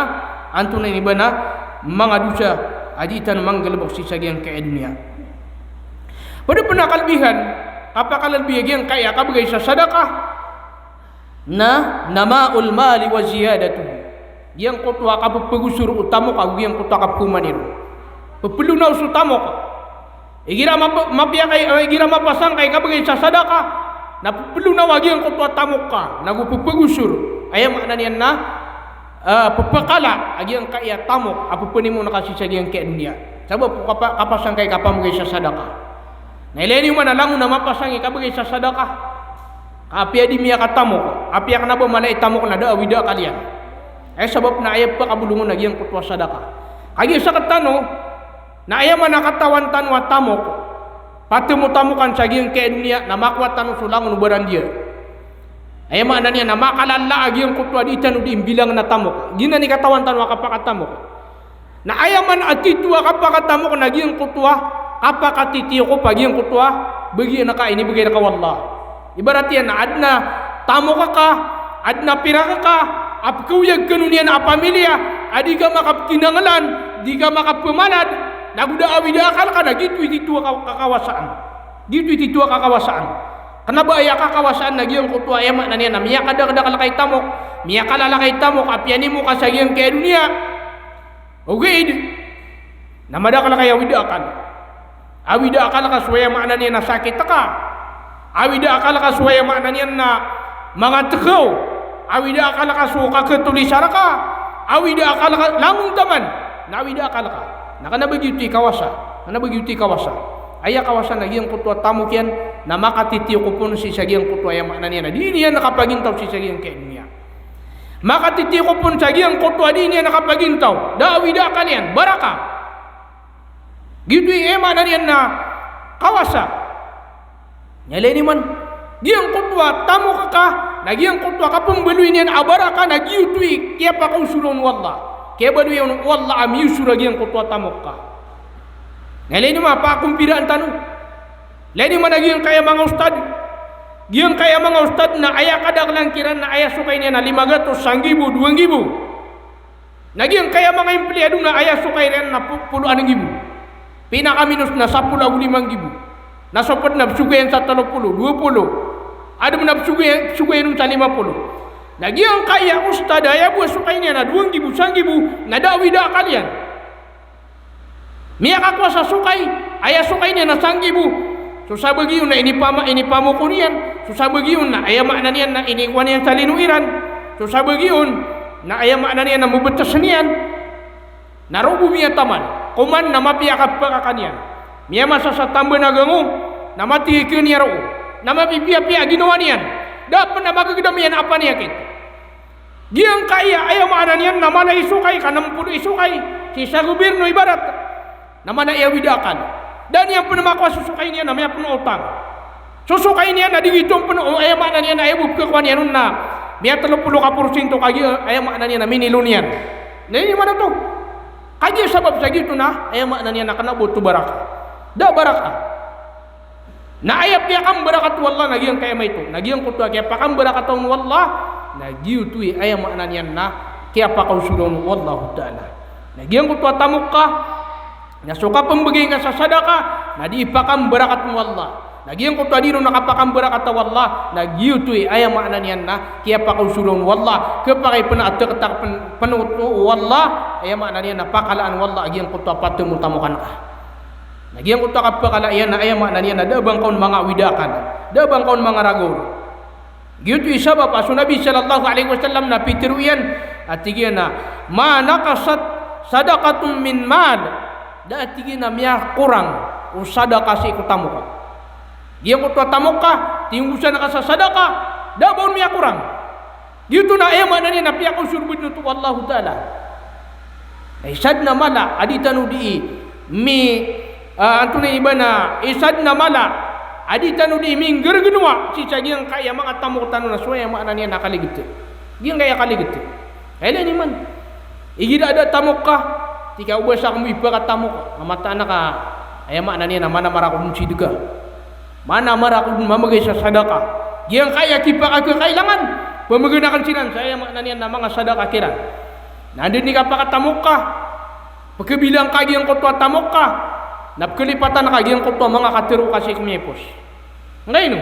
antuna ini bana mga dosa aditan manggelbok si sagiang kaya dunia pada penakalbihan kapakalbihan yang kaya kabagay sa sadaqah na namaul mali wa ziyadatu yang kutwa kapagusur utamo ka yang kutwa kapumaniro pepelunaw su tamo ka igira mapya kay igira mapasang kay kabagay sa sadaqah na pepelunaw agi yang kutwa tamo ka nagupagusur ayam makna niyan na pepekala agi yang kaya tamok apa penimo nakasisagi yang kaya dunia sabab kapasang kay kapamagay sa sadaqah na ileni man alango na mapasang kabagay sa sadaqah kapya di miya katamok apya kana ba malay tamok na da awida kalian ay sabab na ayab pa kabulungon agi yang kutwa sadaqah agi sa katano na ayam man nakatawan tanwa tamok pati mo tamukan sa agi yang kaya dunia na makwat tano sulangon ubaran dia ay makna niya na makalala agi ang kutwa di tanu di imbilang na tamok gina ni katawan tanwa kapakatamok na ayaman at titwa kapakatamok na agi ang kutwa apa katitiyo ko pagi yang kutwa bagi naka ini bagi naka wallah. Ibarat yan adna tamo ka adna pira ka ap kuyag kanunian apa milia adi ka makapkinangalan di ka makapamalad naguda awida akal ka na gitu itu kakawasaan. Gitu itu kakawasaan. Kenapa ayah kakawasaan lagi yang kutwa ayah maknanya na miya kada kalakay tamok miya kalalakay tamok apiani mo kasagyan kaya dunia. Okay, namada kalakay awida akal. Awida akal ka suwaya maknanya na sakit ka. Awida akal ka suwaya maknanya na mga tekaw. Awida akal ka suka ketulisara ka. Awida akal ka lamong taman. Na awida akal ka. Nakana begitu kawasa. Kana begitu kawasa. Aya kawasan lagi yang kutwa tamu kian na makatitiyo ko pun si sagiang kutwa yang maknanya na di niya nakapagintaw si sagiang kaya niya. Makatitiyo ko pun sagiang kutwa di niya nakapagintaw. Da awida akal yan baraka. Gitu maknanya na kawasa. Nyalay ni man giyang kutwa tamu ka nagiang kutwa kapung beluin yan abaraka nagiutui kaya pa kau sulon wallah kaya beluin wallah am yusura giyang kutwa tamu ka ngalay ni ma pa akong piraan tanu lay ni man nagiyang kaya mga ustad giyang kaya mga ustad na aya kadak lang kiran na aya sukay niya na 500 1,000 2,000 nagiyang kaya mga empleyado na aya sukay niya na 10,000 pinakaminus na 15,000 nasopot na sugayan sa 30, 20. Ada menap sugayan sa 50. Lagi ang kaya ustad aya buat sukay niya na 2,000, 1,000 na dawida kalian. Miya kakuasa sukay, aya sukay niya na 1,000. Susah bagiyon na ini pamoko niyan. Susah bagiyon na aya makna niyan na iniwan niyan sa linuiran. Susah bagiyon na aya makna niyan na mubetas niyan. Narubo miya taman. Kuman na mapiakap pa kaniyan. Miya masa sa tambah nagango na matiikin niya ro na mapipia-pia ginawa niyan dapat na magagdamiyan apa niya kit giyang kaya ayaw maana niyan na mana isukay ka 60 isukay si sa gobyerno ibarat na mana iyawidakan dan yang penamakwa susukay niya na may puno utang susukay niya na digitong puno ayaw maana niya na ayaw bukkakuan niya nun na may 30% kagi ayaw maana niya na minilo niyan na yun mana to kagi sabab sa gitu na ayaw maana niya na kanabuto baraka da baraka na ayap ya kam barakat wallah nagiyang kaya may to nagiyang kutwa kaya pakam barakaton wallah nagiyo tu ay makna niyan na kaya pa kausulon wallahu taala nagiyang kutwa tamok ka na suka pembagi ka sa sadaka na di pakam barakat wallah nagiyang kutwa dino nakapakam barakat wallah nagiyo tu ay makna niyan na kaya pa kausulon wallah kapakay penatak penut wallah ay makna niyan na pakalaan wallah agiyang kutwa patemu tamukan ka Nagyang utak apa kala iyan na ayam makna niya na dabang kaun mga widakan, dabang kaun mga ragor. Gitu isabab aso Nabi sallallahu alaihi wasallam na pitiru iyan at tigyan na manakasat sadaqatun min mal da tigyan na miya kurang o sadaka si ikutamu ka. Giyang utwa tamu ka, tingusan na ka sa sadaka, dabon miya kurang. Gitu na ayam makna niya na piya kong surbid nutu wallahu ta'ala. Ay sad na mala aditanu di mi anto na iba na isad na mala adi tanu di mingger genua si sagyang kaya mga tamu tanu na suya makna niya nakaligit giyang kaya kaligit ayla ni man igida ada tamu ka tika ubasa kamo iba ka tamu ka mamata na ka ay makna niya na mana marakun sidga mana marakun mamagay sa sadaka giyang kaya kipa ka kailangan pamaganakan sinan saya makna niya na mga sadaka kira nandun ni ka pa katamu ka pagkabilang ka giyang kutwa tamu ka napkelipatan na kagiyang kutwa mga katiro kasi kumipos. Ngayon,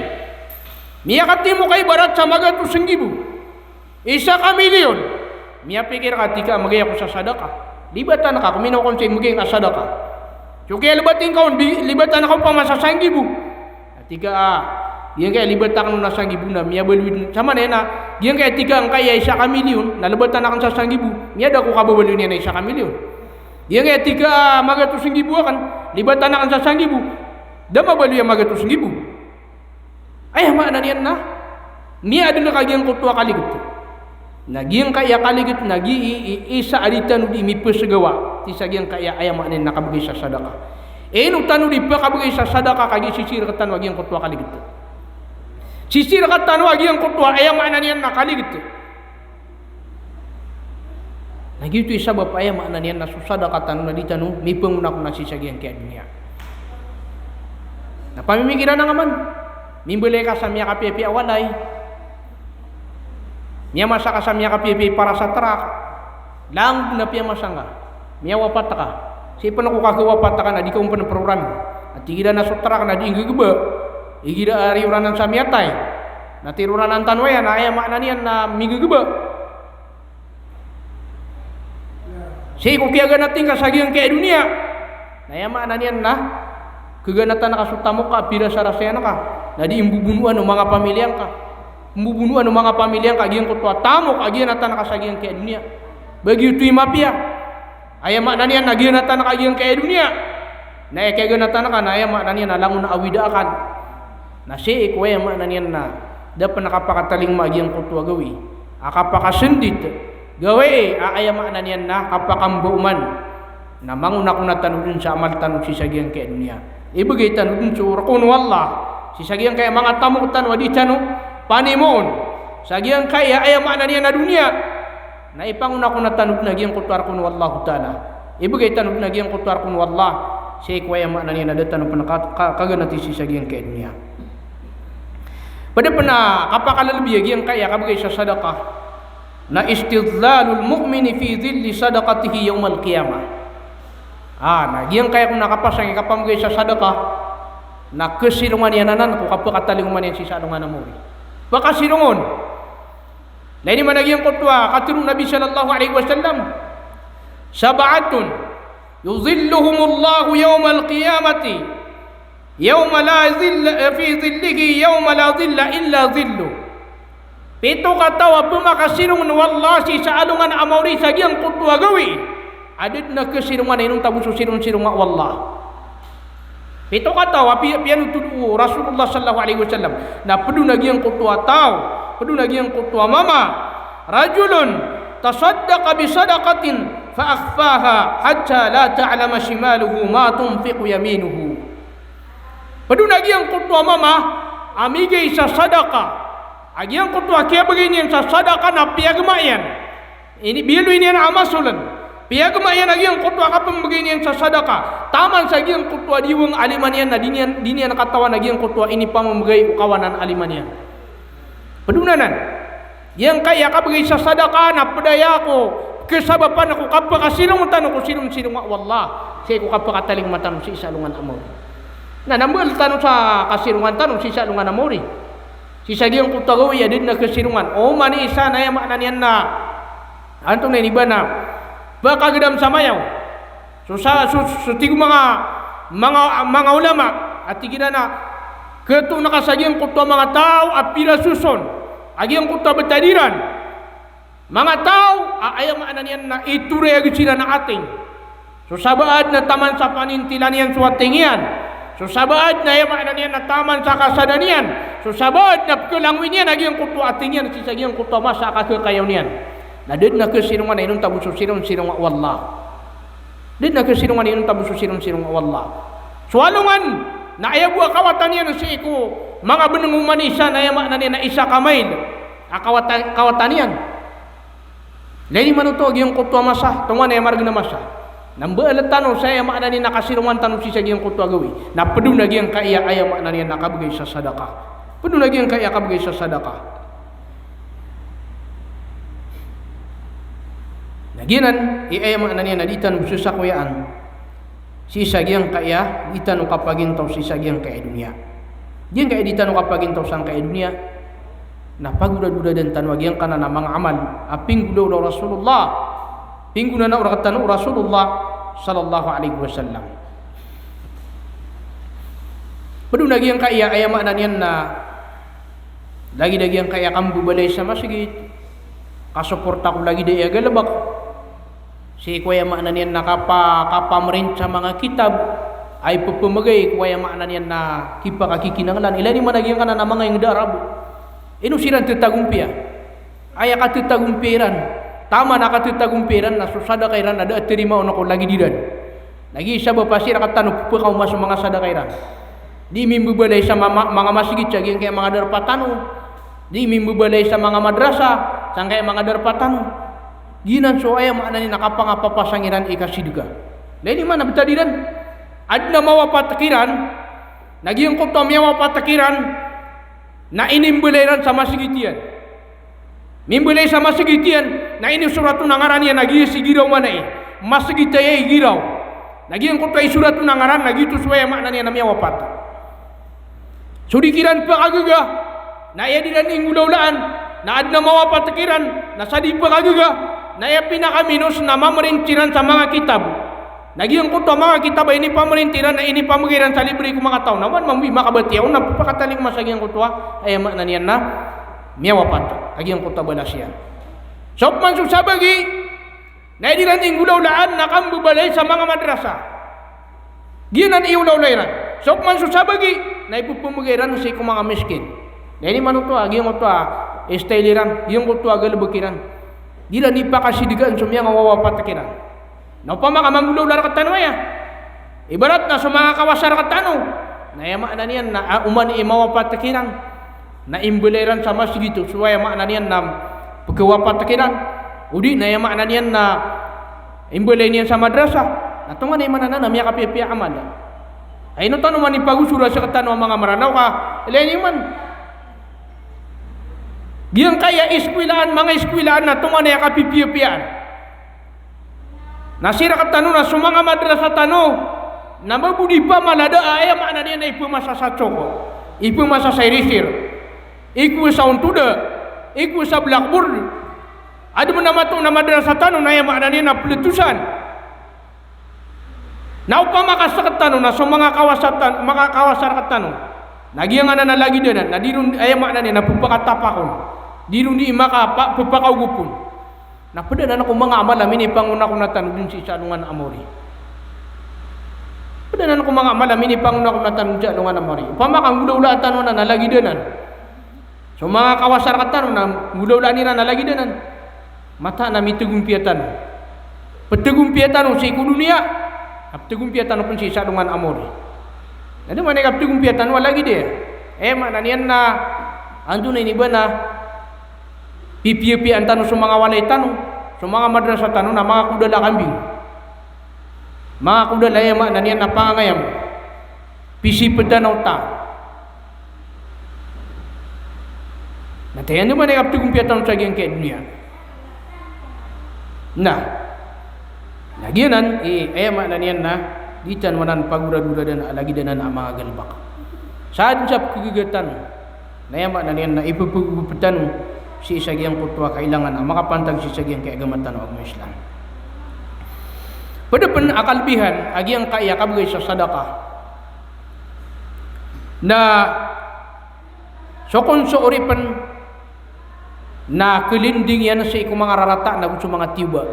miya katimo kay barat sa mga 2,000. 1 milyon. Miya pikir ka tika magaya ko sa sadaka. Libatan na ka, kuminaw ko siya magaya ka sadaka. So kaya libatin ka, libatan na ka pa masa 1,000. Tika yan kaya libatan ka na 1,000 na, miya baluin. Sama na yan na, yan kaya tika ang kaya 1 milyon, nalibatan na ka sa 1,000. Miya da ko kababaluin yan na 1 milyon. Yan kaya tika mga 2,000 kan, libatan na kan sa 1,000. Dama balu yang mga 2,000. Ay makna niyan na. Niya aduna kagiyang kutwa kaligit. Nagiyang kaya kaligit nagi isa aditan di mipesgawa. Ti sagyang kaya ay makna nakabagay sa sadaka. Eno tanu di pakabagay sa sadaka kagi sisir katan wagiyang kutwa kaligit. Sisir katan wagiyang kutwa ay makna niyan nakaligit. Nagitu isabab ay makna niyan na susada katan na ditanu mipeng na si sagyang kaya dunia. Na pamimikiran na ngaman. Mimbulay ka sa miya kapipi awalay. Miya masa ka sa miya kapipi para sa trak. Lang na piya masanga. Miya wapat ka. Siapa nak kagawa patakan na di kau pun program. At tigira na sutrak na di inggeba. Igira ari uranan sa miyatay. Na tiruranan tanwayan na ay makna niyan na migugeba. Siya ko kiyaga natin kasagihan kaya dunia. Na ay makna niyan na keganatan na kasutamo ka pira sa rasyan ka. Na di imbubunuan ng mga pamilyang ka. Imbubunuan ng mga pamilyang ka. Agiyan ko tuwa tamo kagiyan natan na kasagihan kaya dunia. Bagi ito'y mapia. Ayam makna niyan nagiyan natan na kagiyan kaya dunia. Na ay kaya natan na ka na ayam makna niyan nalangon na awida akan. Na siya ko ayam makna niyan na dapat nakapakataling magiyang kutuwa gawi. Akapakasundit gawi ayam makna niyan na kapakambauman. Na manguna ko na tanudin sa amal tanong si sagiyan kaya dunia. Ibagay tanudin sa urakun wallah. Si sagiyan kaya mga tamok tanwa di tanong panimon. Sagiyan kaya ayam makna niyan na dunia. Na ipanguna ko na tanog na giyang kutuar kun wallahu ta'ala. Ibagay tanog na giyang kutuar kun wallah. Siya kwaya makna niya na datan ng kaganati si sagiyang kaya dunia. Pada pernah kapakalalabiya giyang kaya kabagay sa sadaqah. Na istidlalul mu'mini fi dhilli sadaqatihi yawmal qiyamah. Na giyang kaya kung nakapasang ikapamagay sa sadaqah. Na kesilungan yan nanan ko kapakatalinguman yan si salungan na mo. Baka silungon. Lain mana yang kutwa katurun Nabi sallallahu alaihi wasallam sab'atun yuzilluhumullahu yawmal qiyamati yawma la zilla fi zillihi yawma la zilla illa zillu. Pito katawa pumakasirungan wallah si saalungan amauri sagiang kutwa gawi adid na kesirungan inong tabuso sirung-sirungan wallah. Pito katawa pianu tudu Rasulullah sallallahu alaihi wasallam na pedu nagiang kutwa tau pedu lagi yang kutua mama rajulun tasaddaqa bi sadaqatin fa akhfaha hatta la ta'lama shimaluhu ma tunfiqu yaminuhu. Pedu lagi yang kutua mama amige sa sadaqah agi yang kutua kia begini sa sadaqah na piagmayan ini bilu ini na amasulan piagmayan agi yang kutua kapam begini sa sadaqah taman sagi yang kutua diwang alimanian na dinian katawan agi yang kutua ini pamamagay kawanan alimanian. Pedunanan yang kaya kabagay sa sadaqah na pedaya ko kesabapan ako kapakasilong tanong ko silong wallah siya ko kapakataling matanong si isalungan amor na nambal tanong sa kasilungan tanong si isalungan amori si sagiyang kutagawi adin na kasilungan o mani isa na yamak na niyan na antong na iniba na baka gedam sa mayaw so tigo mga ulama at tigina na ketong nakasagiyang kutwa mga tao at pila suson agi ang kutwa betadiran mga tao ayam makna niyan na iture agi sila na ating so sabaad na taman sa panintilan niyan suwatingian so sabaad na ayam makna niyan na taman sa kasadanian so sabaad na kelangwin niyan agi ang kutwa ating yan sisagi ang kutwa masa kakakayaw niyan na din na kesinungan na inong tabuso sirong wallah din na kesinungan na inong tabuso sirong wallah so alungan na ayaw buwa kawatan niya na si iku mga benunguman isa na yamak na niya na isa kamail kawatan niyan lain man ito agiyang kutwa masa tungan na yamarag na masa nang baalat tanong sa yamak na niya nakasirungan tanong si sagiyang kutwa gawi na pedun lagi ang kaya ayamak na niya nakabagay sa sadaqah pedun lagi ang kaya kabagay sa sadaqah naginan iayamak na niya naditan bususakuyaan si sagiang kaya ditanu kapagintaw si sagiang kaya dunia. Diyan kaya ditanu kapagintaw sang kaya dunia. Na paguda-guda dan tanwagiang kana na mga amal aping gulo Rasulullah. Pingguna na ura katanu Rasulullah sallallahu alaihi wasallam. Pedun lagi yang kaya ayam makna niyan na lagi-lagi yang kaya kambu balay sa masjid. Kasuporta ko lagi dia galabak. Si kuya makna niyan na kapamrin sa mga kitab ay pupumagay kuya makna niyan na kipakakikinanglan ilani managyan kana na mga yung darab inu silang tetagumpiya ay akatetagumpiran tama na akatetagumpiran na susada kairan ada terima ono ko lagi didan lagi isa ba pasir akatanong pukaw mas mga sada kairan di mimbubalay sa mga masjid saging kaya mga darpatano di mimbubalay sa mga madrasa sang kaya mga darpatano ginan so ayam makna ni nakapangapapasangiran ikasidga lain mana betadiran adna mawapat kiran Naging ko to miyawa patakiran na inimbeleran sama segitian. Mimbelay sama segitian na ini suratu nangaran yan nagi sigiraw man mas segitaya igiraw. Naging ko to ay suratu nangaran nagi tu suwaya makna niya na miyawa pat. Sudikiran pa kagaga na iya dilan ingulaulaan na adna mawa patakiran na sadi pa kagaga na iya pinakaminus na mamerintiran sa mga kitab. Naging ko to mga kitab ini pamerintiran na ini pamagiran sa libre ko mga tao naman makabatiyaw na papakataling masagyan ko to ay makna niyan na miyawa pat. Naging ko to balasyan. Sop man susabagi na dilan ingulaulaan na kambubalay sa mga madrasa. Ginan iulaulairan. Sop man susabagi na ipupumugiran sa ikong mga miskin. Ini manuto agi mo to estailiran, yung ko to agalabukiran. Dila ni pa kasidigan sumya nga wawapatakiran. No pa makamangulaw lar katano ya. Ibarat na sa mga kawasar katano. Nayama na niyan na umani imawapatakiran. Na imbuleran sa masjid itu suwaya makna niyan na pagkawapatakiran. Udi nayama na niyan na imbulay niyan sa madrasa. Natungan ay manana na miya kapiya amal. Ay no tanong man ipagusura sa katano ang mga maranaw ka. Ilayin man. Diyan kaya iskwilaan, mga iskwilaan na tungan ay kapipiya-piyaan. Nasira katano na sumanga madrasa tano na mabudi pa malada ay makna niya na ipumasa sa tsoko, ipumasa sa irisir, iku sa untuda, iku sa blackboard. Ada mo naman itong na madrasa tano na makna niya na pletusan. Naupamakas sa katano na sumanga kawasar katano. Nagyang na nalagi doon na dirun ay makna niya na pupakatapakon. Dirun di maka pupakaugupon. Napada na ako mga amal amin ipanguna ko natanong dun si Salungan Amori. Pada na ako mga amal amin ipanguna ko natanong si Salungan Amori. Pamakang gulaw-laan tanong na nalagi doon. So mga kawasar katano na gulaw-laan nila nalagi doon. Mata na mitugumpiatan. Patugumpiatan si kudunia. Patugumpiatan pun si Salungan Amori. Ada mana kaptugumpiatan wala lagi dia. Mana niyan na ando na iniba na pipi-pipian tanong sa mga walay tanong, sa mga madrasa tanong na mga kudala kambing. Mga kudala yama na niyan na pangangayam. Pisipad na ta. Natayan naman ay kaptugumpiat tanong sa giyang kaya dunia. Nah, nagyanan, ayama na niyan na ditan wanan pagura-dura dan lagi dan na mga galbak. Saat sa kagigatan, nayama na niyan na ipupugupatan si isagyang kutwa kailangan ang makapantag si isagyang kaigamatan o agmo Islam. Pada pen akalbihan agyang kaya kabgay sa sadaka na sokon sa oripan na kelinding yan sa ikong mga rarata na gusto mga tiba.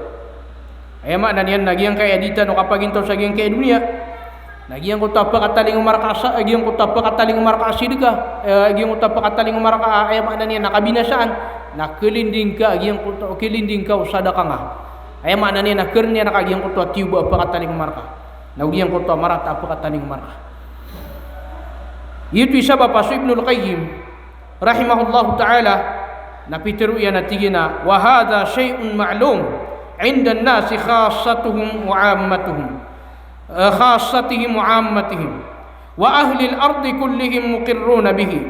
Ayama na niyan nagyang kaya dita no kapag into sa agyang kaya dunia. Nagyang ko tapa kataling umarkasa, agyang ko tapa kataling umarkasi diga, agyang ko tapa kataling umarka ay makna niya nakabinasaan, nakelinding ka agyang ko to kilinding ka usada ka nga. Ay makna niya nakernya nakagyang ko to tiuba apa kataling umarka. Nagyang ko to marata apa kataling umarka. Itu isaba pa Ibnul Qayyim rahimahullahu taala napitiru ya natigina wa hadha syai'un ma'lum 'inda an-nas khassatuhum wa 'ammatuhum. Khassatihim wa ammatihim wa ahli al-ardi kullihim muqirruna bihi.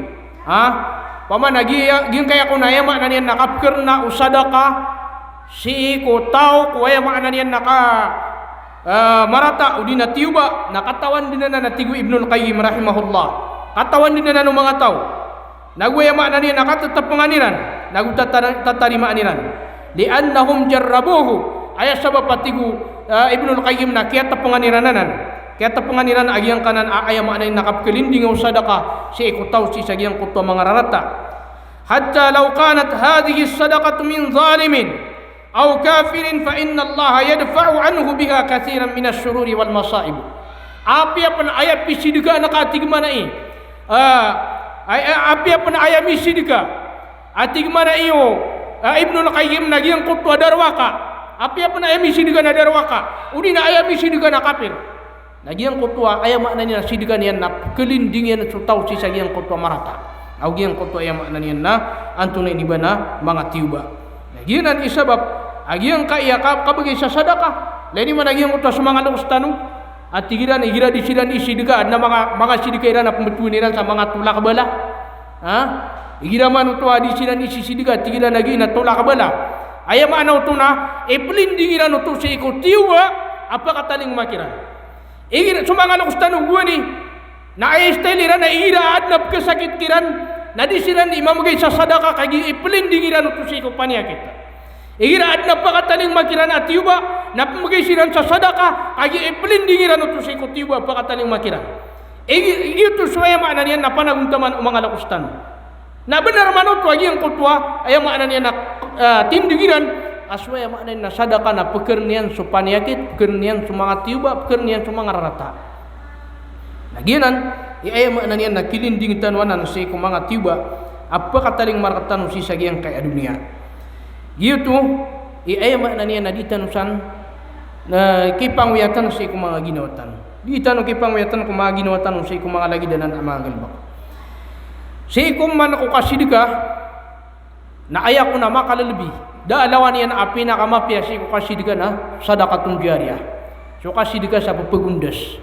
Pamana giyan kaya ko na yama na niyan nakapkir na usadaka si ko tao ko ay makna niyan naka marata udi na tiuba nakatawan din na natigo Ibnul Qayyim rahimahullah. Katawan din na ng mga tao. Nagwaya makna niyan nakatatap panganiran, nagutatarima aniran. Di annahum jarrabuhu ay sabab patigo Ibnul Qayyim na kaya tapunganiranan kaya tapunganiran agyang kanan ayam anay nakapkelinding sadaka si ikutaw si sagyang kutwa mga rarata hatta law kanat hadhihi sadaqatu min zalimin aw kafirin fa inna Allah yadfa'u anhu biha kathiran min asyururi wal masaib. Api apa ayat pisidika nakatigma na api apa ayat pisidika atigma na iyo Ibnul Qayyim nagyang kutwa darwaka. Api apa na ayam sidigan na darwaka. Udi na ayam sidigan na kafir. Nagyang kutwa ayam makna niya sidigan yan na kelinding yan sutaw si sagyang kutwa marata. Agyang kutwa ayam makna niya na antunay niba na mga tiuba. Nagyan isabab agyang kaya kabagay sa sadaka. Lain man agyang kutwa sa mga laos tanong at igira di sidan isi dega na mga sidika ira na pembetuniran sa mga tulak bala. Ha? Igira man to di sidan isi sidiga tigira lagi na tulak bala. Ayam ana to na pelindingiran to si ko tiwa apa kataling makiran. Igira sumanga na kustano guani na ay stylira na ira adnab kesakit kiran na di sidan imam gay sa sadaka kagi pelindingiran to si ko paniakit. Igira adnab pa kataling makiran at tiwa na pamagay siran sa sadaka kagi pelindingiran to si ko tiwa pa kataling makiran. Ito suaya makna niyan na panaguntaman umang alakustan. Na benar manut lagi yang kutwa ayam makna niyan na tindigiran aswaya makna na sadaka na pekernian supanyakit, pekernian sumangat tiuba, pekernian sumangat rata. Nagianan ayam makna niyan na kilinding tanwanan si kumangat tiuba apa kataling markatan si sagiang kaya dunia. Gitu ayam makna niyan na ditanusan na kipangwiatan si kumanga ginawatan. Ditano kipangwiatan kumanga ginawatan si kumanga lagi danan amagal bak. Si man ako kasidika na ayak ko na makalalabi daalawan yan api na kamapya si ko kasidika na sadakatun jariyah so kasidika sa papagundas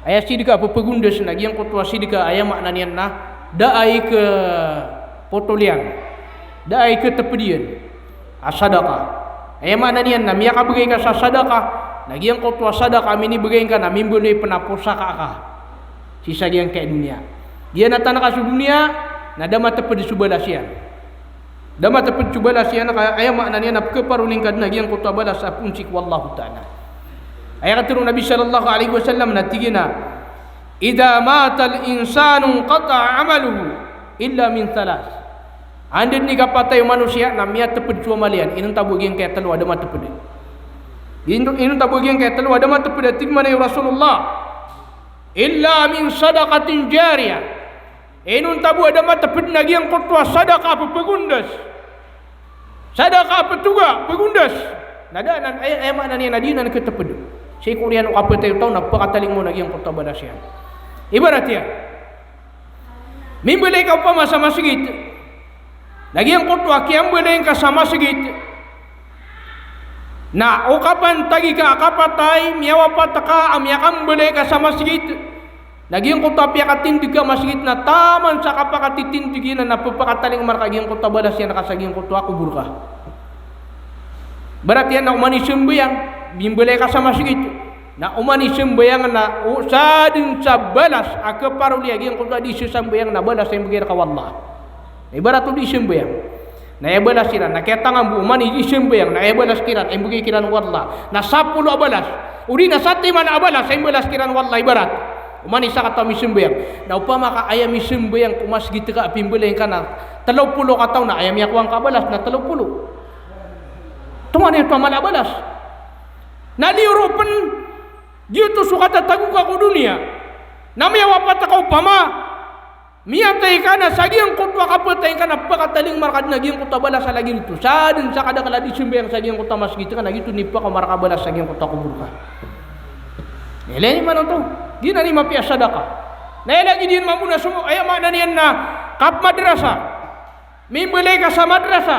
ayah sidika papagundas na giyang kutwa sidika ayah makna niyan na daay ke potolian daay ke tepedian sadaka ayah makna niyan na miya kabagay ka sa sadaka na giyang kutwa sadaka amini bagay ka na mimbulay panapusaka ka sisa giyang kaya dunia. Dia na tanah kasu dunia na dama teped subalasian. Dama teped subalasian kaya makna niya na keparuling kad na giyang kutwa balas apuncik wallahu ta'ala. Ayat turun Nabi sallallahu alaihi wasallam na tigina idza mata al-insanu qata'a 'amaluhu illa min thalas. Andin ni kapatay manusia na miya teped suamalian inun tabu giyang kaya telu adama teped. Inun tabu giyang kaya telu adama teped tigmana ya Rasulullah illa min sadaqatin jariyah. Inun tabu ada mata pedna yang kutwa sadaqah apa pegundas. Sadaqah apa tuga pegundas. Nada nan ay makna ni nadina ke teped. Si kurian apa tahu tahu nak pakataling mo naging kutwa badasyan. Ibarat ya. Mimbelay ka pa masama sigit. Naging kutwa kiyang belay ka sama sigit. Na ukapan tagi ka akapatay miyawa pataka amyakam belay ka sama sigit. Naging kutwa piyakatin diga masjid na taman sa kapakatitindigin na napapakataling markaging kutwa balas yan nakasaging kutwa kubur ka. Berat yan na umani sembayang bimbelay ka sa masjid na umani sembayang na usadin sa balas akaparuli aging kutwa di sembayang na balas yang begir ka wallah. Ibarat tu di sembayang na balas kiran na kaya tangan bu umani di sembayang na balas kiran yang begir kiran wallah na 10 balas uri na sati man abalas yang balas kiran wallah ibarat umani sa kata misembayang na upama ka ayam misembayang kumas gitu ka pimbeleng kana 30 kataw na ayam yakwang kabalas na 30 tuman ito malabalas na liurupan gitu sukata tagu ka ko dunia na may wapat ka upama miyatay ka na sagiang kutwa kapatay ka na pakataling markad naging kutwa balas sa lagi dito sadin sa kada kala di sembayang sagiang kutwa mas gitu ka na gitu nipa ka marakabalas sagiang kutwa kubur ka nilay man to gina ni mapia sadaka na lagi din mamuna sumo ay makna niyan na kap madrasa mimbelay ka sa madrasa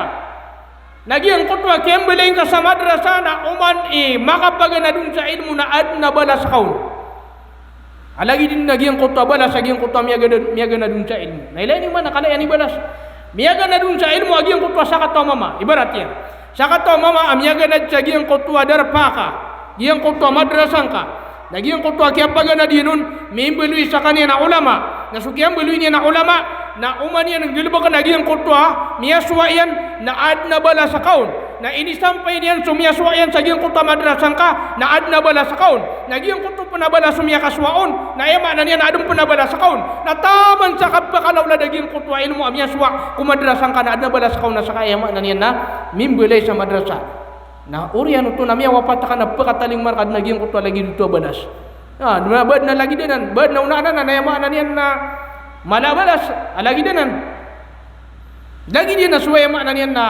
nagiang kutwa kiyang belay ka sa madrasa na uman makapagana dun sa ilmu na adna balas kaun alagi din nagiang kutwa balas agiang kutwa miyaga na dun sa ilmu na ilay ni man nakalaya ni balas miyaga na dun sa ilmu agiang kutwa sa kataw mama ibarat yan sa kataw mama miyaga na sa agiang kutwa darpaka giyang kutwa madrasang ka Naging kutwa kaya pagana dinun mimbelui sa kanya na ulama na sukiyang belui niya na ulama na uman yan ang gilbakan naging kutwa miyaswa yan na adna bala sa kaun na inisampay niyan sumiyaswa yan sa giyang kutwa madrasang ka na adna bala sa kaun naging kutwa panabala sumiyakaswaon na ema na niyan na adong panabala sa kaun na taman sa kapakalaw na naging kutwa ilmu amiyaswa kumadrasang ka na adna bala sa kaun na sa kaya ema na niyan na mimbelay sa madrasa na urian ito na miya wapatakan na pakataling markad naging kutwa lagi dito badas bad na lagi dinan bad na unanan na nayamaan na niyan na malabalas lagi dinan lagi din na suwayama na niyan na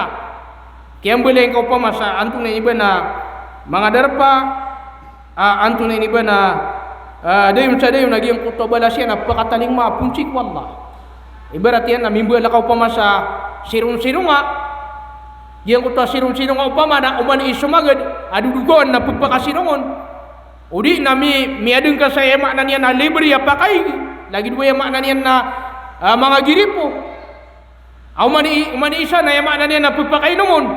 kiyang bilay ko pa masa anto na iba na mga darpa anto na iba na dayon sa dayon naging kutwa balas yan na pakataling maapuncik wallah ibarat yan na mimbala ka pa masa sirong-sirong yang kutwa sirong-sirong upama na uman isumagad adudugon na pagpakasirungon Udi nami miadeng ka saya makna niya na libre ya pakai. Lagi dua ya makna niya na mga giripo. Au mani isa na ya makna niya na papakai nomon.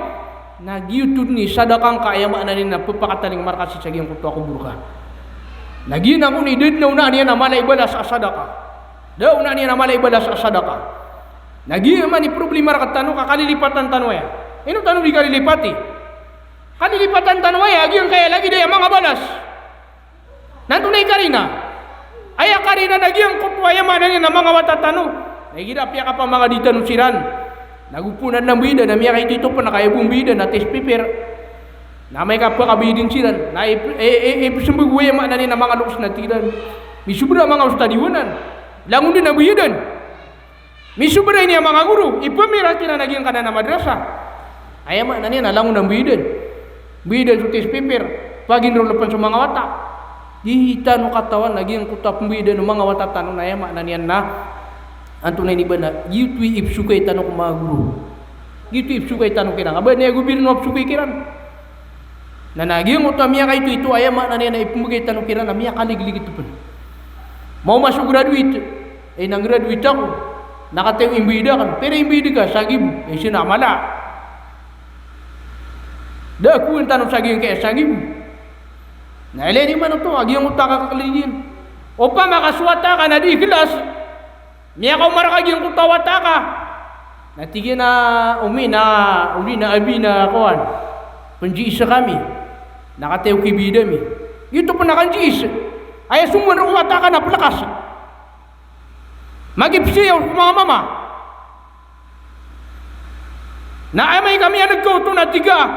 Nagiutod ni sadakang ka ya makna niya na papakataling markasi sa giyang kuto ako burka. Lagi na kung idid na una niya na malay balas sa sadaka. Da una niya na malay balas sa sadaka. Lagi man ni problema ra katano kakalilipatan tanwa ya. Ino tanong di kalilipati. Kalilipatan tanwa ya agiyang kaya lagi daya mga balas. Nantunay karina. Aya karina nagyang kutwaya mananya na mga watatano. Nagida piya ka pa mga dita no siran. Nagupunan ng bida na miya kay dito pa nakayabong bida na test paper. Na may ka pa kabidin siran. Na ipisumbugwaya mananya na mga looks na tiran. Misubra mga ustadiwanan. Langon din na biyadan. Misubra niya mga guru. Ipamira tina nagyang kana na madrasa. Aya mananya na langon ng biyadan. Biyadan sa test paper. Paginrolapan sa mga wata. Dihita no katawan lagi ang kutap mbida no mga watatan na yama na niyan na antunay ni bana gitu ipsukay tanong ko mga guru gitu ipsukay tanong kirang aba niya gubirno ipsukay kiran na nagi ang utamiya kay ito ayama na niyan na ipumugay tanong kiran na miya kaliglig ito pa mau masuk graduate nang graduate ako nakatayo imbida kan pero imbida ka sagib sinamala da ku ang tanong sagib kaya sagib. Nah, ini mana tu? Agi yang utaka kakalidin. Opa makaswata ka na di ikhlas. Miya ka umara agi yang kutawata ka. Natigyan na uli na abi na kawan. Penjiisa kami. Nakatayo kibida mi. Ito pa nakanjiisa. Ay sumon na umata ka na palakas. Magipsiyaw mga mama. Na ay may kami ang nagkauto na tiga.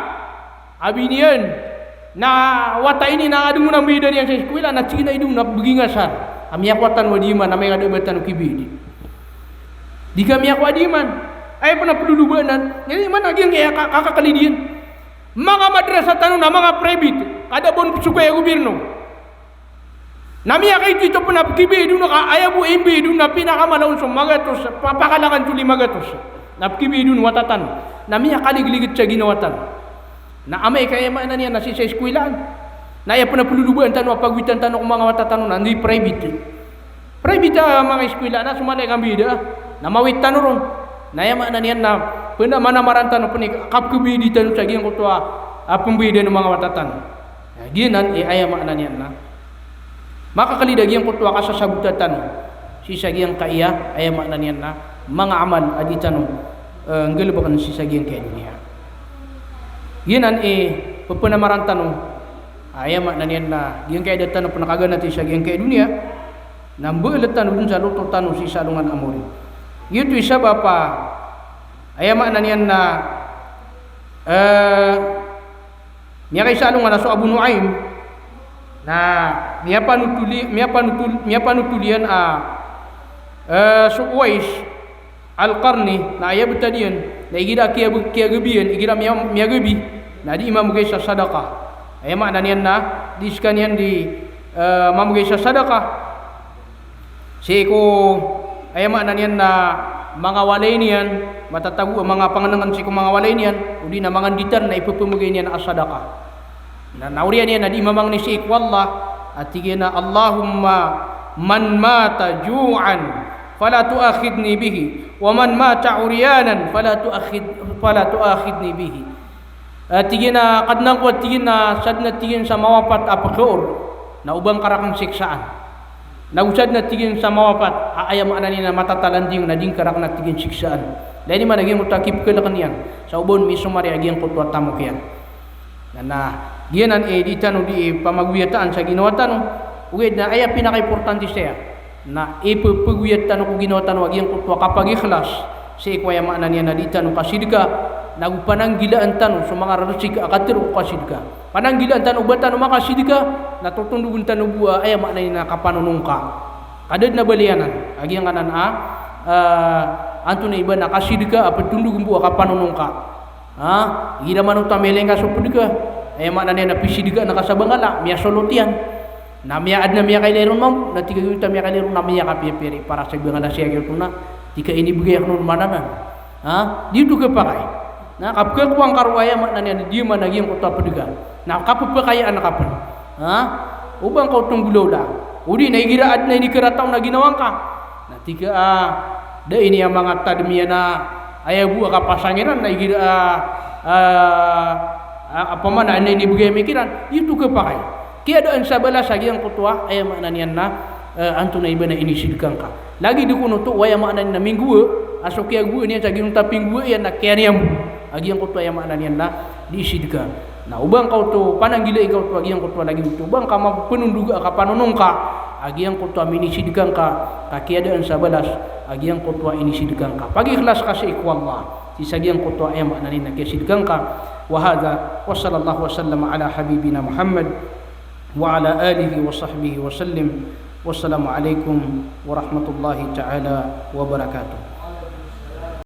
Abi niyan. Na wata ini na adung na bida yang sa eskwela na tina idung na begingasan ami akwatan wadiman na may kadabatan kibidi di kami akwadiman ay pernah pedulubanan jadi mana lagi yang kakakalidian mga madrasah tanong na mga private kada bon sukaya gobyerno nami kay dito pernah kibidi na ayabu imbi dun na pinakamalaon sa magatos papakalangan tuli magatos na kibidi dun watatan nami kaligligit sa ginawatan na amay kaya mana niya nasi sa eskwelaan na iya puna pelulubuan tanong pagwitan tanong mga watatanong na hindi private mga eskwela na sumalay kang bida na mawit tanong ron na iya mana niya na puna manamaran tanong puni kapkubidi tanong sa giyang kutua pembida ng mga watatanong ginan iya mana niya na makakalidag giyang kutua kasasabutan tanong si sa giyang kaya iya mana niya na mga amal adi tanong ngalabakan si sa giyang kaya niya. Ginan pepenamaran tanong ayam na niyan na giyang kaya datan penakagan natin sa giyang kaya dunia nambelet tanong dun sa luto tanong si salungan amori gitu isa bapa ayam na niyan na niya kay salungan na so Abu Nuaim na niya panutulian so Uwais Al-Qarni na ayah betadian na igida kia gebian igida miya gebi na di imam gay sa sadaqah ay makna niyan na di skanian di mam gay sa sadaqah si ko ay makna niyan na mga walay niyan matatago mga panganangan si ko mga walay niyan udi na mga ditan na ipupumugay niyan as sadaqah na naurian niyan na di mamang ni si wallah at tigina Allahumma man mata ju'an fala tuakhidni bihi wa man mata uryanan fala tuakhidni bihi tigina kadnang ko tigina sadna tigin sa mawapat apakor na ubang karakang siksaan na usad na tigin sa mawapat ayam anani na matatalanding na ding karak na tigin siksaan dahil man naging mutakip ka na kanyan sa ubon mismo mari agyang kutwa tamok yan na giyanan di tanong di pamagwiyataan sa ginawa tanong ugid na aya pinaka-importante siya na ipupugwiyat tanong kung ginawa tanong agyang kutwa kapag ikhlas sa ikwaya maana niya na di tanong kasidika nagpananggilaan tanong sa mga rasik akatiro kasidika pananggilaan tanong ba tanong makasidika natutundugun tanong buwa ay maana niya na kapanunong ka kadad na balianan agyang kanan anto na iba na kasidika apat tundugun buwa kapanunong ka gila man utameleng ka supudika ay maana niya na pisidika nakasabangala miya solotian na miya ad na miya kay leron mam na tiga yuta miya kay leron na miya kapipiri para sa ibang siya gyud na tika inibigay ako mananan dito ka pa kay na kapkel ko ang karwaya man na di man naging kuta pedigan na kapupakayaan na kapan ubang kau tunggulo dah udi na igira ad na ini keratau na ginawang ka na tiga da ini yang mangata demiana ayah buah ka pasangiran na igira apa mana ini bagai mikiran itu kepakai keadaan sabalas lagi yang kutua ayah makna nian na antuna ibana ini sidkang ka lagi dikuno tu waya makna na minggu asok ya gua ni lagi unta pinggu ya nak kianiam agi yang kutua ayah makna nian na disidkang. Nah ubang kau tu panang gila kau tu agi yang kau tu lagi tu ubang kama penunduga ka panonong ka agi yang kau tu ini sidkang ka keadaan sabalas agi yang kau tu ini sidkang ka pagi ikhlas kasih ikhwallah sisagi yang kau tu ayah makna nian na sidkang ka wa hadza wa sallallahu wasallam ala habibina Muhammad wa ala alihi wa sahbihi wa sallim. Wassalamu alaikum warahmatullahi taala wabarakatuh.